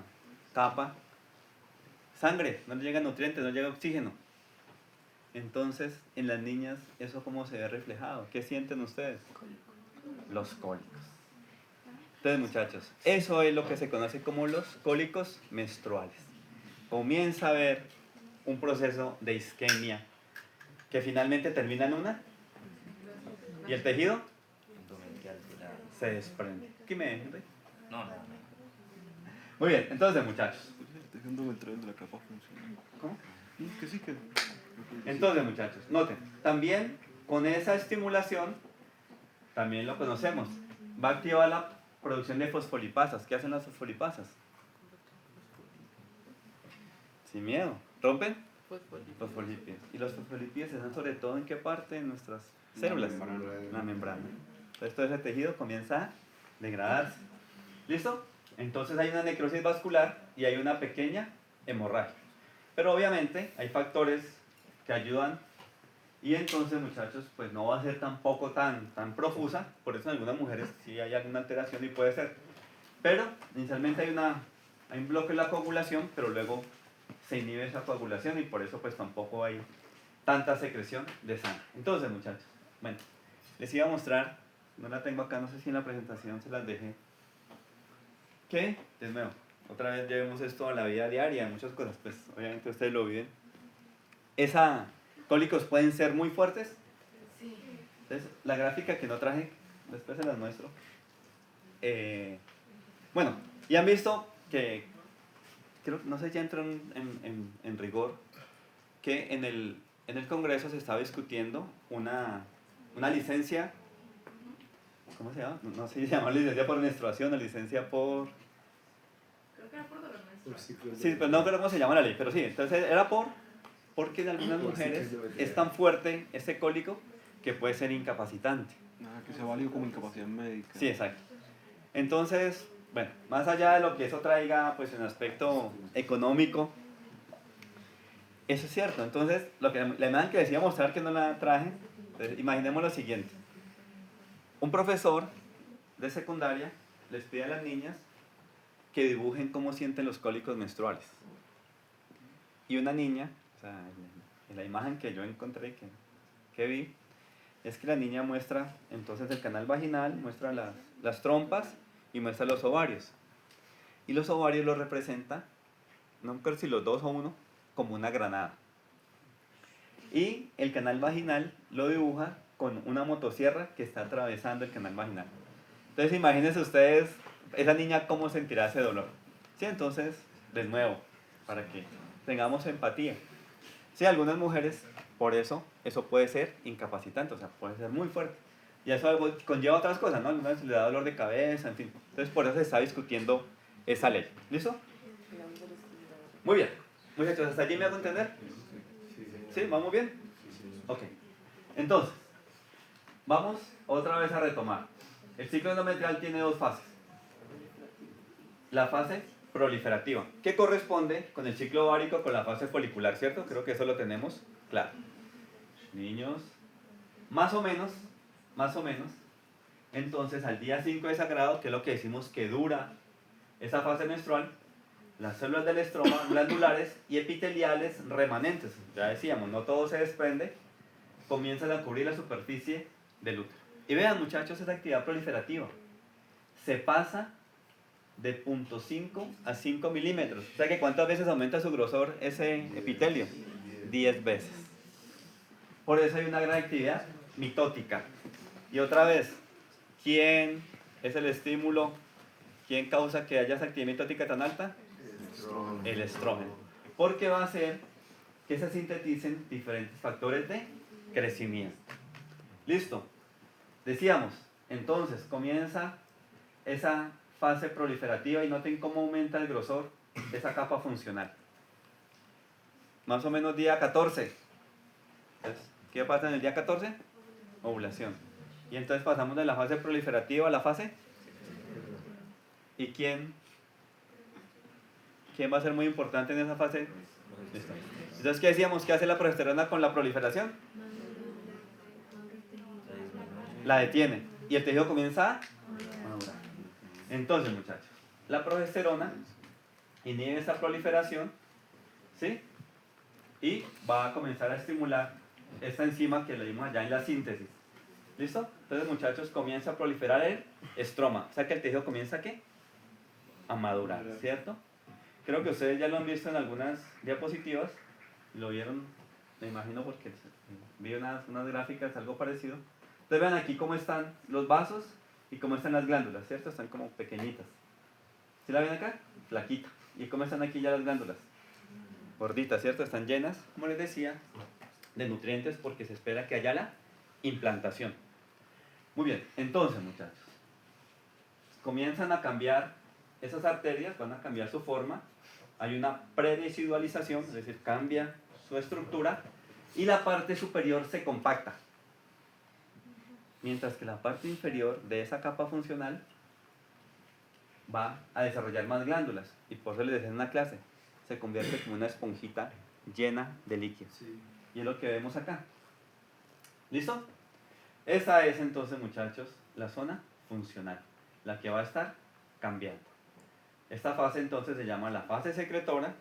capa sangre, no les llega nutrientes, no les llega oxígeno. Entonces, en las niñas, ¿eso cómo se ve reflejado? ¿Qué sienten ustedes? Los cólicos. Entonces, muchachos, eso es lo que se conoce como los cólicos menstruales. Comienza a haber un proceso de isquemia que finalmente termina en una, y el tejido endometrial de la... se desprende. ¿Qué me Henry? No. Muy bien, entonces, muchachos. El tejido endometrial de la capa funcional. ¿Cómo? Que sí que... Entonces, muchachos, noten, también con esa estimulación, también lo conocemos, va a activar la producción de fosfolipasas. ¿Qué hacen las fosfolipasas? Sin miedo. ¿Rompen? Fosfolípidos. ¿Y los fosfolípidos se dan sobre todo en qué parte de nuestras células? La membrana. Entonces todo ese tejido comienza a degradarse. ¿Listo? Entonces hay una necrosis vascular y hay una pequeña hemorragia. Pero obviamente hay factores que ayudan y entonces, muchachos, pues no va a ser tampoco tan profusa. Por eso en algunas mujeres sí hay alguna alteración y puede ser. Pero inicialmente hay un bloque en la coagulación, pero luego se inhibe esa coagulación y por eso pues tampoco hay tanta secreción de sangre. Entonces, muchachos, bueno, les iba a mostrar no la tengo acá, no sé si en la presentación se las dejé. ¿Qué? De nuevo, otra vez llevemos esto a la vida diaria, muchas cosas, pues obviamente ustedes lo viven. Cólicos pueden ser muy fuertes. Sí. Entonces, la gráfica que no traje, después se las muestro. Bueno, y han visto que, creo, no sé si ya entró en rigor, que en el Congreso se estaba discutiendo una licencia, ¿cómo se llama? No sé si se llama licencia por menstruación o licencia por... Creo que era por dolor menstrual. Sí, pero no creo cómo se llama la ley, pero sí, entonces era porque en algunas mujeres es tan fuerte este cólico que puede ser incapacitante. Nada, que sea válido como incapacidad médica. Sí, exacto. Entonces, bueno, más allá de lo que eso traiga, pues en aspecto económico, eso es cierto. Entonces, la imagen que decía mostrar que no la traje, entonces, imaginemos lo siguiente. Un profesor de secundaria les pide a las niñas que dibujen cómo sienten los cólicos menstruales. Y una niña, o sea, en la imagen que yo encontré, que vi, es que la niña muestra entonces el canal vaginal, muestra las trompas y muestra los ovarios. Y los ovarios los representa, no me acuerdo si los dos o uno, como una granada. Y el canal vaginal lo dibuja con una motosierra que está atravesando el canal vaginal. Entonces imagínense ustedes, esa niña cómo sentirá ese dolor. Sí, entonces, de nuevo, para que tengamos empatía. Sí, algunas mujeres, por eso puede ser incapacitante, o sea, puede ser muy fuerte. Y eso conlleva otras cosas, ¿no? Algunas le da dolor de cabeza, en fin. Entonces, por eso se está discutiendo esa ley. ¿Listo? Muy bien. Muchachos, ¿hasta allí me hago entender? ¿Sí? ¿Vamos bien? Ok. Entonces, vamos otra vez a retomar. El ciclo endometrial tiene dos fases. La fase proliferativa, que corresponde con el ciclo ovárico con la fase folicular, ¿cierto? Creo que eso lo tenemos claro. Niños, más o menos, entonces al día 5 de sangrado, que es lo que decimos que dura esa fase menstrual, las células del estroma glandulares y epiteliales remanentes, ya decíamos, no todo se desprende, comienzan a cubrir la superficie del útero. Y vean, muchachos, esa actividad proliferativa se pasa de 0.5 a 5 milímetros. O sea que ¿cuántas veces aumenta su grosor ese epitelio? 10 veces. Por eso hay una gran actividad mitótica. Y otra vez, ¿quién es el estímulo? ¿Quién causa que haya esa actividad mitótica tan alta? El estrógeno. Porque va a hacer que se sinteticen diferentes factores de crecimiento. Listo. Decíamos, entonces comienza esa fase proliferativa y noten cómo aumenta el grosor de esa capa funcional. Más o menos día 14. Entonces, ¿qué pasa en el día 14? Ovulación. Y entonces pasamos de la fase proliferativa a la fase. ¿Y quién va a ser muy importante en esa fase? Listo. Entonces, ¿qué decíamos? ¿Qué hace la progesterona con la proliferación? La detiene. Y el tejido comienza a madurar. Entonces, muchachos, la progesterona inhibe esa proliferación, ¿sí? Y va a comenzar a estimular esta enzima que leímos allá en la síntesis. ¿Listo? Entonces, muchachos, comienza a proliferar el estroma. O sea que el tejido comienza ¿a qué? A madurar, ¿cierto? Creo que ustedes ya lo han visto en algunas diapositivas. Lo vieron, me imagino, porque vi unas gráficas, algo parecido. Entonces vean aquí cómo están los vasos y cómo están las glándulas, ¿cierto? Están como pequeñitas. ¿Sí la ven acá? Flaquita. ¿Y cómo están aquí ya las glándulas? Gorditas, ¿cierto? Están llenas, como les decía, de nutrientes porque se espera que haya la implantación. Muy bien, entonces, muchachos, comienzan a cambiar esas arterias, van a cambiar su forma. Hay una preresidualización, es decir, cambia su estructura y la parte superior se compacta. Mientras que la parte inferior de esa capa funcional va a desarrollar más glándulas. Y por eso les decía en una clase, se convierte como una esponjita llena de líquido. Sí. Y es lo que vemos acá. ¿Listo? Esa es entonces, muchachos, la zona funcional, la que va a estar cambiando. Esta fase entonces se llama la fase secretora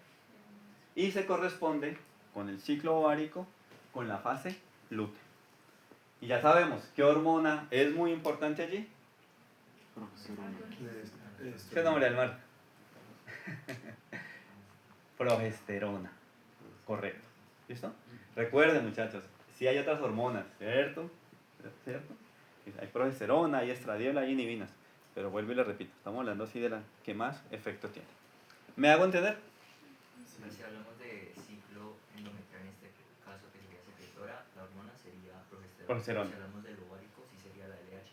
y se corresponde con el ciclo ovárico con la fase lútea. Y ya sabemos qué hormona es muy importante allí. ¿Qué nombre del mar? Progesterona. Correcto. ¿Listo? Recuerden, muchachos, si hay otras hormonas, ¿cierto? ¿Cierto? Hay progesterona, hay estradiol, hay inhibinas. Pero vuelvo y le repito, estamos hablando así de la que más efecto tiene. ¿Me hago entender? Pero si hablamos de ciclo endometrial en este caso, que sería secretora, la hormona sería progesterona. Progesterona. Si hablamos del ovárico, sí sería la LH.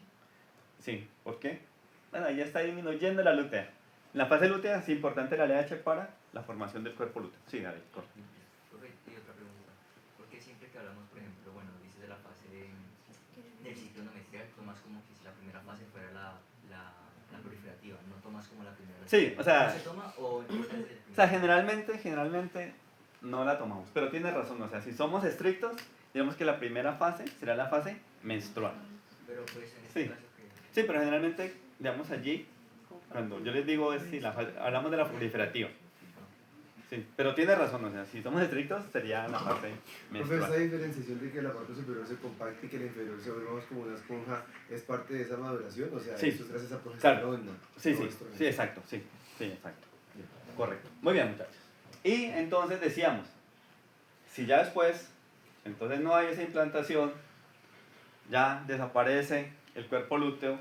Sí. ¿Por qué? Bueno, ahí ya está disminuyendo la lútea. En la fase lútea es importante la LH para la formación del cuerpo lúteo. Sí, David, correcto. Y otra pregunta, ¿por qué siempre que hablamos, por ejemplo, bueno, dices de la fase del ciclo endometrial, tomas como que si la primera fase fuera la proliferativa, no tomas como la primera? Sí, o sea, ¿No se toma o importa desde el O sea, principio? generalmente no la tomamos, pero tiene razón, o sea, si somos estrictos, digamos que la primera fase será la fase menstrual. Pero pues en este Sí. caso que... Sí, pero generalmente, digamos allí, cuando yo les digo, es si hablamos de la proliferativa. Sí, pero tiene razón, o sea, si somos estrictos sería la fase Profe, esa menstrual. diferenciación de que la parte superior se compacte y que la inferior se vuelva como una esponja es parte de esa maduración, o sea, Sí. eso es gracias a progesterona. Sí, no sí, estrógeno. sí, exacto, sí, exacto. Correcto. Muy bien, muchachos. Y entonces decíamos, si ya después, entonces no hay esa implantación, ya desaparece el cuerpo lúteo,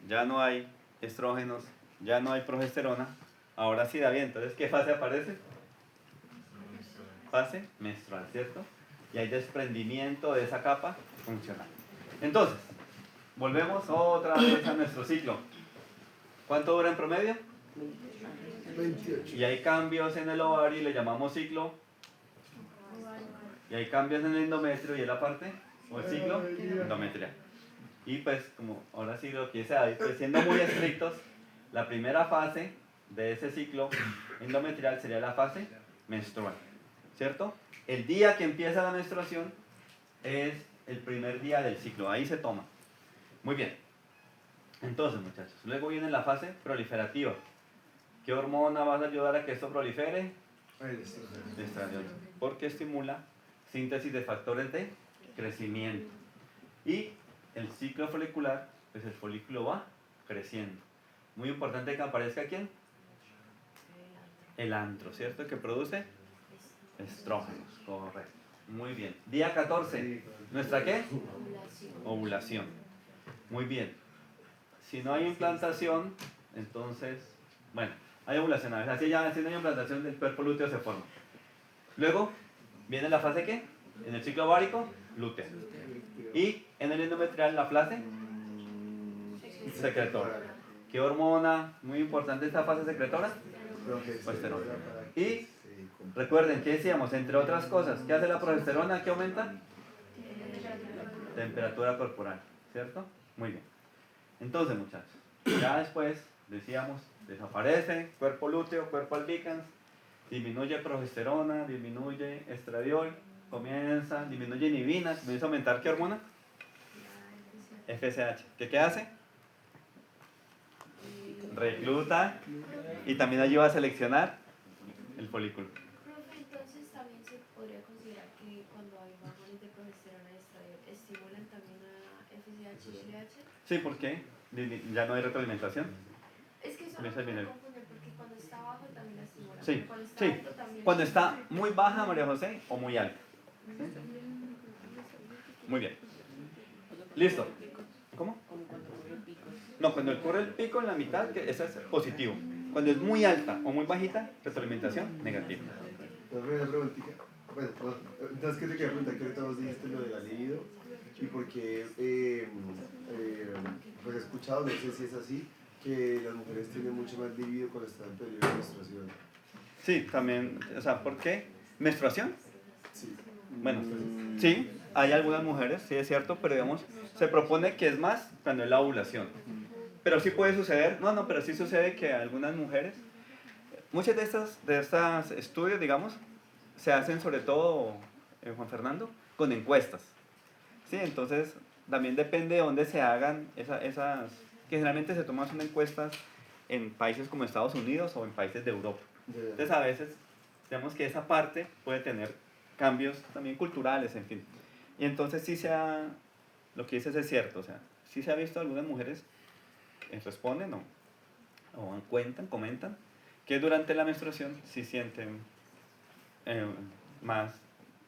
ya no hay estrógenos, ya no hay progesterona, ahora sí, David, entonces, ¿qué fase aparece? Fase menstrual, ¿cierto? Y hay desprendimiento de esa capa funcional. Entonces, volvemos otra vez a nuestro ciclo. ¿Cuánto dura en promedio? 28. Y hay cambios en el ovario y le llamamos ciclo. Y hay cambios en el endometrio y en la parte, o el ciclo endometrial. Y pues, como ahora sí lo que dice David, pues siendo muy estrictos, la primera fase de ese ciclo endometrial sería la fase menstrual, ¿cierto? El día que empieza la menstruación es el primer día del ciclo, ahí se toma. Muy bien. Entonces, muchachos, luego viene la fase proliferativa. ¿Qué hormona va a ayudar a que esto prolifere? El estrógeno. Estradiol, porque estimula síntesis de factores de crecimiento. Y el ciclo folicular, pues el folículo va creciendo. Muy importante que aparezca ¿quién? El antro, ¿cierto? Que produce estrógenos, correcto. Muy bien. Día 14, ¿nuestra qué? Ovulación. Muy bien. Si no hay implantación, entonces, bueno, hay ovulación. A veces así ya, si no hay implantación, el cuerpo lúteo se forma. Luego, viene la fase ¿qué? En el ciclo ovárico, lútea. Y en el endometrial, la fase secretora. ¿Qué hormona? Muy importante esta fase secretora. Progesterona. Y recuerden que decíamos, entre otras cosas, ¿qué hace la progesterona? ¿Qué aumenta? Temperatura corporal, ¿cierto? Muy bien. Entonces, muchachos, ya después decíamos, desaparece cuerpo lúteo, cuerpo albicans, disminuye progesterona, disminuye estradiol, disminuye inhibina, comienza a aumentar ¿qué hormona? FSH. ¿Qué hace? Recluta y también ayuda a seleccionar el folículo. Profe, entonces también se podría considerar que cuando hay bajones de progesterona y estradiol estimulan también a FSH y LH. Sí, ¿por qué? Ya no hay retroalimentación. Es que eso Comienza a me disminuir. confunde porque cuando está bajo también la estimula. Sí, pero cuando está sí. alto también. Cuando está muy baja, María José, o muy alta. Muy bien. Listo. ¿Cómo? Como cuando ocurre el pico. No, cuando ocurre el pico en la mitad, que eso es positivo. Cuando es muy alta o muy bajita, retroalimentación negativa. Una preguntita. Bueno, no es que te quería preguntar que ahorita vos dijiste lo de la libido y porque pues he escuchado, no sé si es así, que las mujeres tienen mucho más libido cuando están en periodo de menstruación. Sí, también, o sea, ¿por qué? ¿Menstruación? Sí. Bueno, sí, hay algunas mujeres, sí es cierto, pero digamos, se propone que es más cuando es la ovulación. Pero sí puede suceder, pero sí sucede que algunas mujeres, muchos de estos estudios, digamos, se hacen sobre todo, Juan Fernando, con encuestas. Sí, entonces también depende de dónde se hagan esas, que generalmente se toman son encuestas en países como Estados Unidos o en países de Europa. Entonces a veces, digamos que esa parte puede tener cambios también culturales, en fin. Y entonces sí lo que dices es cierto, o sea, sí se ha visto algunas mujeres responden o cuentan, comentan, que durante la menstruación sí sienten más,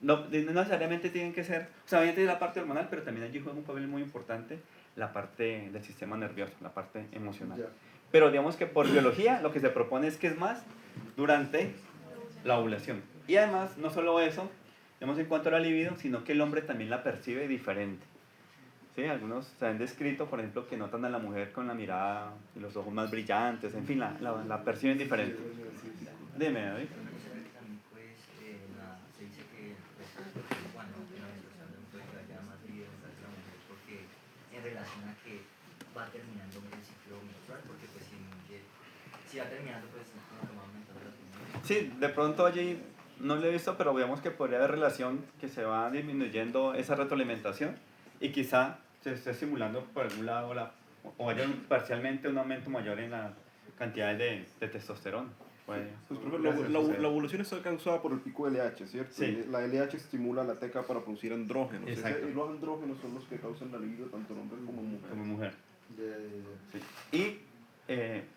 no necesariamente tienen que ser, o sea, obviamente es la parte hormonal, pero también allí juega un papel muy importante la parte del sistema nervioso, la parte emocional. Ya. Pero digamos que por biología lo que se propone es que es más durante la ovulación. Y además, no solo eso, digamos en cuanto a la libido, sino que el hombre también la percibe diferente. ¿Sí? Algunos se han descrito, por ejemplo, que notan a la mujer con la mirada y los ojos más brillantes, en fin, la perciben diferente. Dime, David. Una cosa que también pues se dice que pues, bueno, en la menstruación puede que haya más libido en la mujer porque en relación a que va terminando el ciclo menstrual, porque pues si va terminando pues como que va aumentando la tendencia. Sí, de pronto allí no lo he visto, pero veamos que podría haber relación que se va disminuyendo esa retroalimentación y quizá se esté estimulando por algún lado o haya parcialmente un aumento mayor en la cantidad de testosterona. Pues, profe, la ovulación está causada por el pico LH, ¿cierto? Sí. La LH estimula la teca para producir andrógenos. Exacto. Y los andrógenos son los que causan la libido tanto en hombres como en mujeres. Como mujer. Ya. Sí. Y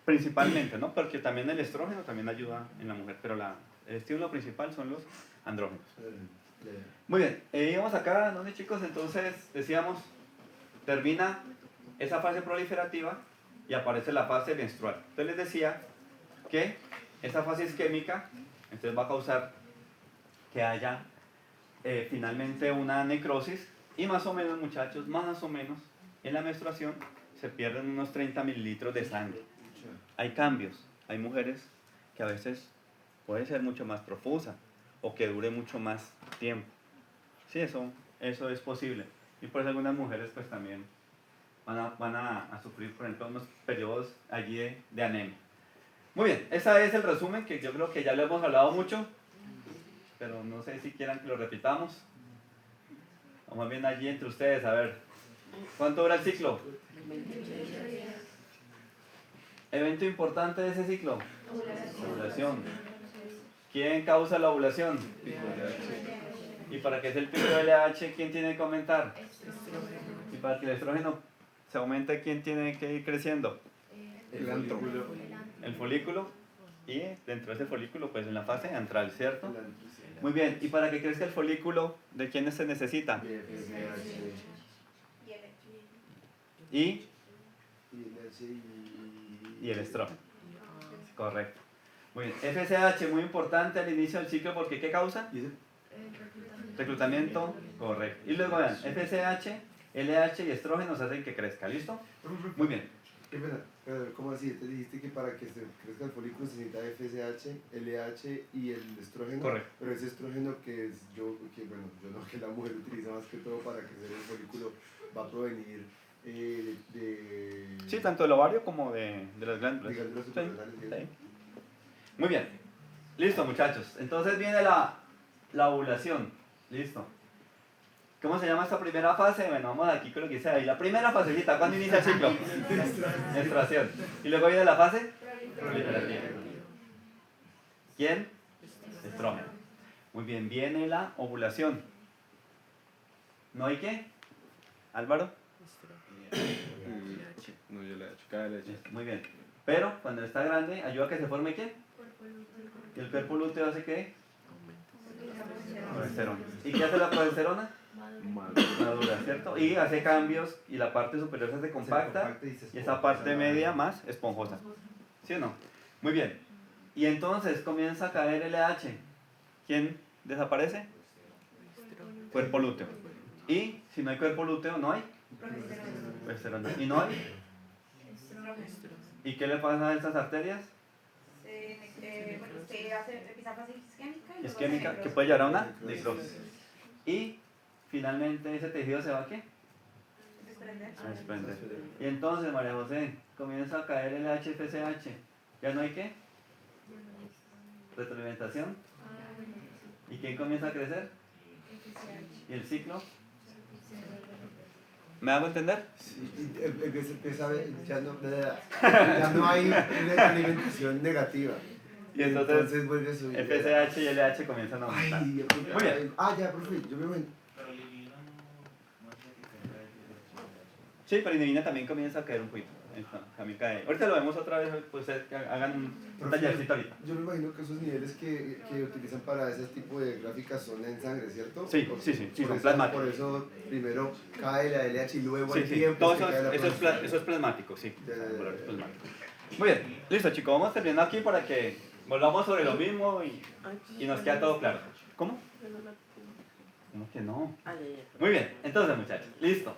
principalmente, ¿no? Porque también el estrógeno también ayuda en la mujer, pero el estímulo principal son los andrógenos. Muy bien, íbamos acá, ¿dónde chicos? Entonces decíamos, termina esa fase proliferativa y aparece la fase menstrual. Entonces les decía que esa fase isquémica entonces va a causar que haya finalmente una necrosis y más o menos, muchachos, más o menos en la menstruación se pierden unos 30 mililitros de sangre. Hay cambios, hay mujeres que a veces puede ser mucho más profusa o que dure mucho más tiempo. Sí, eso es posible. Y por eso algunas mujeres pues también van a sufrir, por ejemplo, unos periodos allí de anemia. Muy bien, ese es el resumen que yo creo que ya lo hemos hablado mucho, pero no sé si quieran que lo repitamos. Vamos bien allí entre ustedes, a ver. ¿Cuánto dura el ciclo? Evento importante de ese ciclo. Ovulación. ¿Quién causa la ovulación? Y para que sea el pico de LH, ¿quién tiene que aumentar? Y para que el estrógeno se aumente, ¿quién tiene que ir creciendo? El antro. El folículo. Y dentro de ese folículo, pues en la fase antral, ¿cierto? Muy bien. ¿Y para que crezca el folículo, de quiénes se necesita? Y el estrógeno. Correcto. Muy bien. FSH, muy importante al inicio del ciclo, porque ¿qué causa? Reclutamiento. Correcto. Y luego vean, FSH, LH y estrógenos hacen que crezca. ¿Listo? Muy bien. Pero, ¿cómo así? Te dijiste que para que se crezca el folículo se necesita FSH, LH y el estrógeno. Correcto. Pero ese estrógeno que yo no, que la mujer utiliza más que todo para crecer el folículo va a provenir de... Sí, tanto del ovario como de las glándulas. De glándulas Sí, suprarrenales, ¿sí? sí. Muy bien. Listo, muchachos. Entonces viene la ovulación. Listo. ¿Cómo se llama esta primera fase? Bueno, vamos aquí con lo que dice ahí. La primera fasecita, ¿cuándo inicia el ciclo? Menstruación. Y luego viene la fase proliferativa. ¿Quién? Estrógeno. Muy bien, viene la ovulación. ¿No hay qué? ¿Álvaro? No, yo le he hecho cada leche. Muy bien. Pero cuando está grande, ayuda a que se forme ¿qué? ¿Y el cuerpo lúteo hace qué? Progesterona. ¿Y qué hace la progesterona? Madura, ¿cierto? Y hace cambios y la parte superior se hace compacta y esa parte media más esponjosa. ¿Sí o no? Muy bien. Y entonces comienza a caer el LH. ¿Quién desaparece? Cuerpo lúteo. Y si no hay cuerpo lúteo, no hay progesterona. ¿Y no hay? ¿Y qué le pasa a estas arterias? Se empieza a fase isquémica y luego Isquémica, necrosis. que puede llevar a una necrosis. Y finalmente ese tejido se va a ¿qué? Desprender. A desprender. Y entonces, María José, comienza a caer el HFSH. ¿Ya no hay qué? Retroalimentación. ¿Y quién comienza a crecer? ¿Y el ciclo? ¿Me hago entender? Sí, ya no hay una alimentación negativa. Y entonces vuelve a subir. FSH y LH comienzan a aumentar. Ay, Muy bien. ya, profe, yo me voy. Sí, pero inhibina también comienza a caer un poquito. También cae. Ahorita lo vemos otra vez, pues ustedes hagan un tallercito ahorita. Yo me imagino que esos niveles que utilizan para ese tipo de gráficas son en sangre, ¿cierto? Sí, Por- sí, sí, sí, por son eso- plasmáticos. Por eso primero cae la LH y luego Sí, al sí, tiempo todo es que eso, cae la eso, progesterona. eso es plasmático, sí. Ya, ya, ya. Valores plasmáticos. Muy bien, listo chicos, vamos terminando aquí para que volvamos sobre lo mismo y nos queda todo claro. ¿Cómo? ¿Cómo que no? Muy bien, entonces muchachos, listo.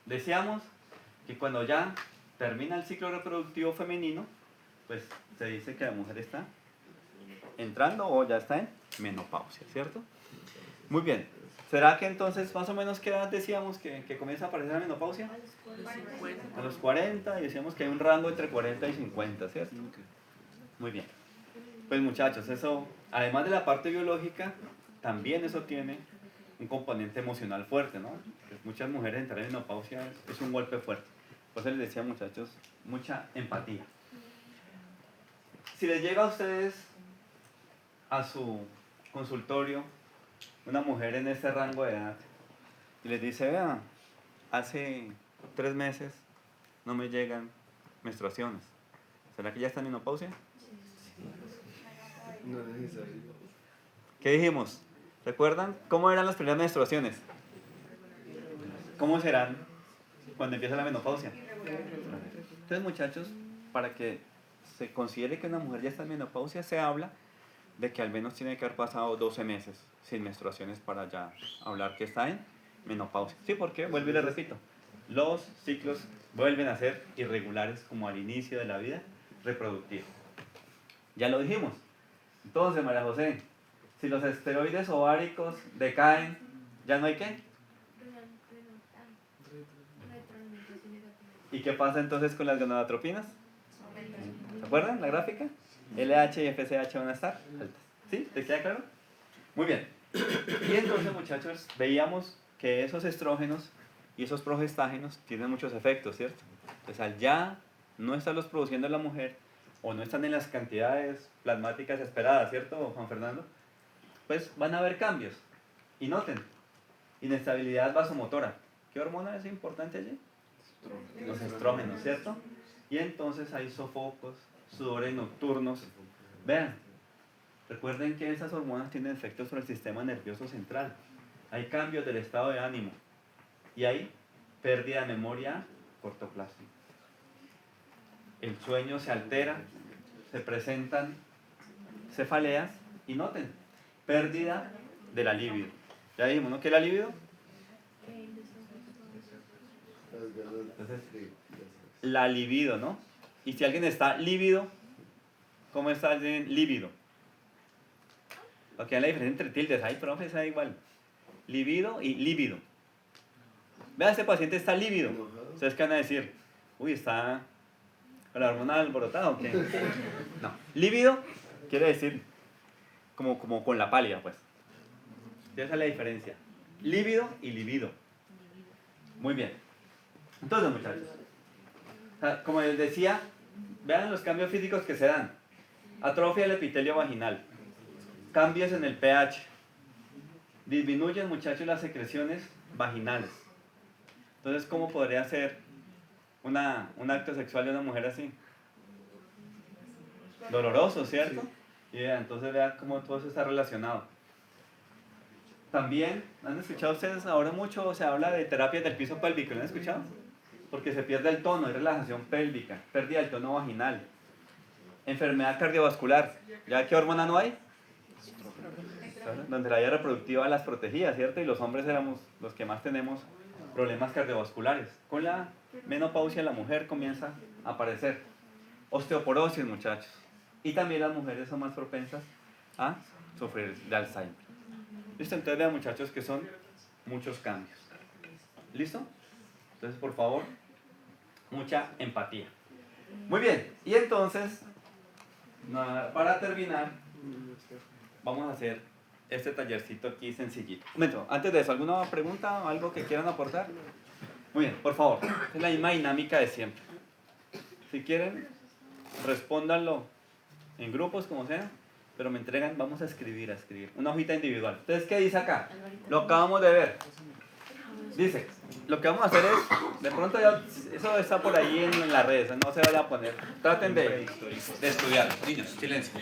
Decíamos que cuando ya termina el ciclo reproductivo femenino, pues se dice que la mujer está entrando o ya está en menopausia, ¿cierto? Muy bien. ¿Será que entonces más o menos qué edad decíamos que comienza a aparecer la menopausia? A los 40, y decíamos que hay un rango entre 40 y 50, ¿cierto? Muy bien. Pues muchachos, eso, además de la parte biológica, también eso tiene un componente emocional fuerte, ¿no? Pues muchas mujeres entrar en menopausia es un golpe fuerte. Por eso les decía, muchachos, mucha empatía. Si les llega a ustedes a su consultorio una mujer en ese rango de edad y les dice, vea, hace 3 meses no me llegan menstruaciones, ¿será que ya está en menopausia? No es necesario. ¿Qué dijimos? ¿Recuerdan cómo eran las primeras menstruaciones? ¿Cómo serán cuando empieza la menopausia? Entonces, muchachos, para que se considere que una mujer ya está en menopausia, se habla de que al menos tiene que haber pasado 12 meses sin menstruaciones para ya hablar que está en menopausia. Sí, porque, vuelvo y le repito, los ciclos vuelven a ser irregulares como al inicio de la vida reproductiva. Ya lo dijimos. Entonces, María José, si los esteroides ováricos decaen, ¿ya no hay qué? ¿Y qué pasa entonces con las gonadotropinas? ¿Se acuerdan la gráfica? LH y FSH van a estar altas. ¿Sí? ¿Te queda claro? Muy bien. Y entonces, muchachos, veíamos que esos estrógenos y esos progestágenos tienen muchos efectos, ¿cierto? Entonces, al ya no estarlos produciendo la mujer o no están en las cantidades plasmáticas esperadas, ¿cierto, Juan Fernando? Pues van a haber cambios. Y noten, inestabilidad vasomotora. ¿Qué hormona es importante allí? Los estrógenos, ¿cierto? Y entonces hay sofocos, sudores nocturnos. Vean, recuerden que esas hormonas tienen efectos sobre el sistema nervioso central. Hay cambios del estado de ánimo y hay pérdida de memoria a corto plazo. El sueño se altera, se presentan cefaleas y noten, pérdida de la libido. Ya dijimos, ¿no? ¿Qué es la libido? Entonces, la libido, ¿no? Y si alguien está lívido, ¿cómo está alguien lívido? Porque hay la diferencia entre tildes. Ay, profe, da igual. Libido y lívido. Vea, este paciente está lívido. ¿Ustedes qué van a decir? Uy, está con la hormona alborotada o qué? No. Lívido quiere decir como con la pálida, pues. Esa es la diferencia. Lívido y libido. Muy bien. Entonces, muchachos, o sea, como les decía, vean los cambios físicos que se dan. Atrofia del epitelio vaginal, cambios en el pH, disminuyen, muchachos, las secreciones vaginales. Entonces, ¿cómo podría ser un acto sexual de una mujer así? Doloroso, ¿cierto? Y vean, entonces vean cómo todo eso está relacionado. También, ¿han escuchado ustedes ahora mucho? Se habla de terapias del piso pélvico, ¿lo han escuchado? Porque se pierde el tono, hay relajación pélvica, pérdida del tono vaginal, enfermedad cardiovascular. ¿Ya qué hormona no hay? Donde la vida reproductiva las protegía, ¿cierto? Y los hombres éramos los que más tenemos problemas cardiovasculares. Con la menopausia la mujer comienza a aparecer osteoporosis, muchachos. Y también las mujeres son más propensas a sufrir de Alzheimer. ¿Listo? Entonces vean, muchachos, que son muchos cambios. ¿Listo? Entonces, por favor, mucha empatía. Muy bien, y entonces, para terminar, vamos a hacer este tallercito aquí sencillito. Un momento, antes de eso, ¿alguna pregunta o algo que quieran aportar? Muy bien, por favor, es la misma dinámica de siempre. Si quieren, respóndanlo en grupos, como sea, pero me entregan, vamos a escribir, una hojita individual. Entonces, ¿qué dice acá? Lo acabamos de ver. Dice, lo que vamos a hacer es, de pronto ya, eso está por ahí en las redes, no se vaya a poner, traten de estudiar. Niños, silencio.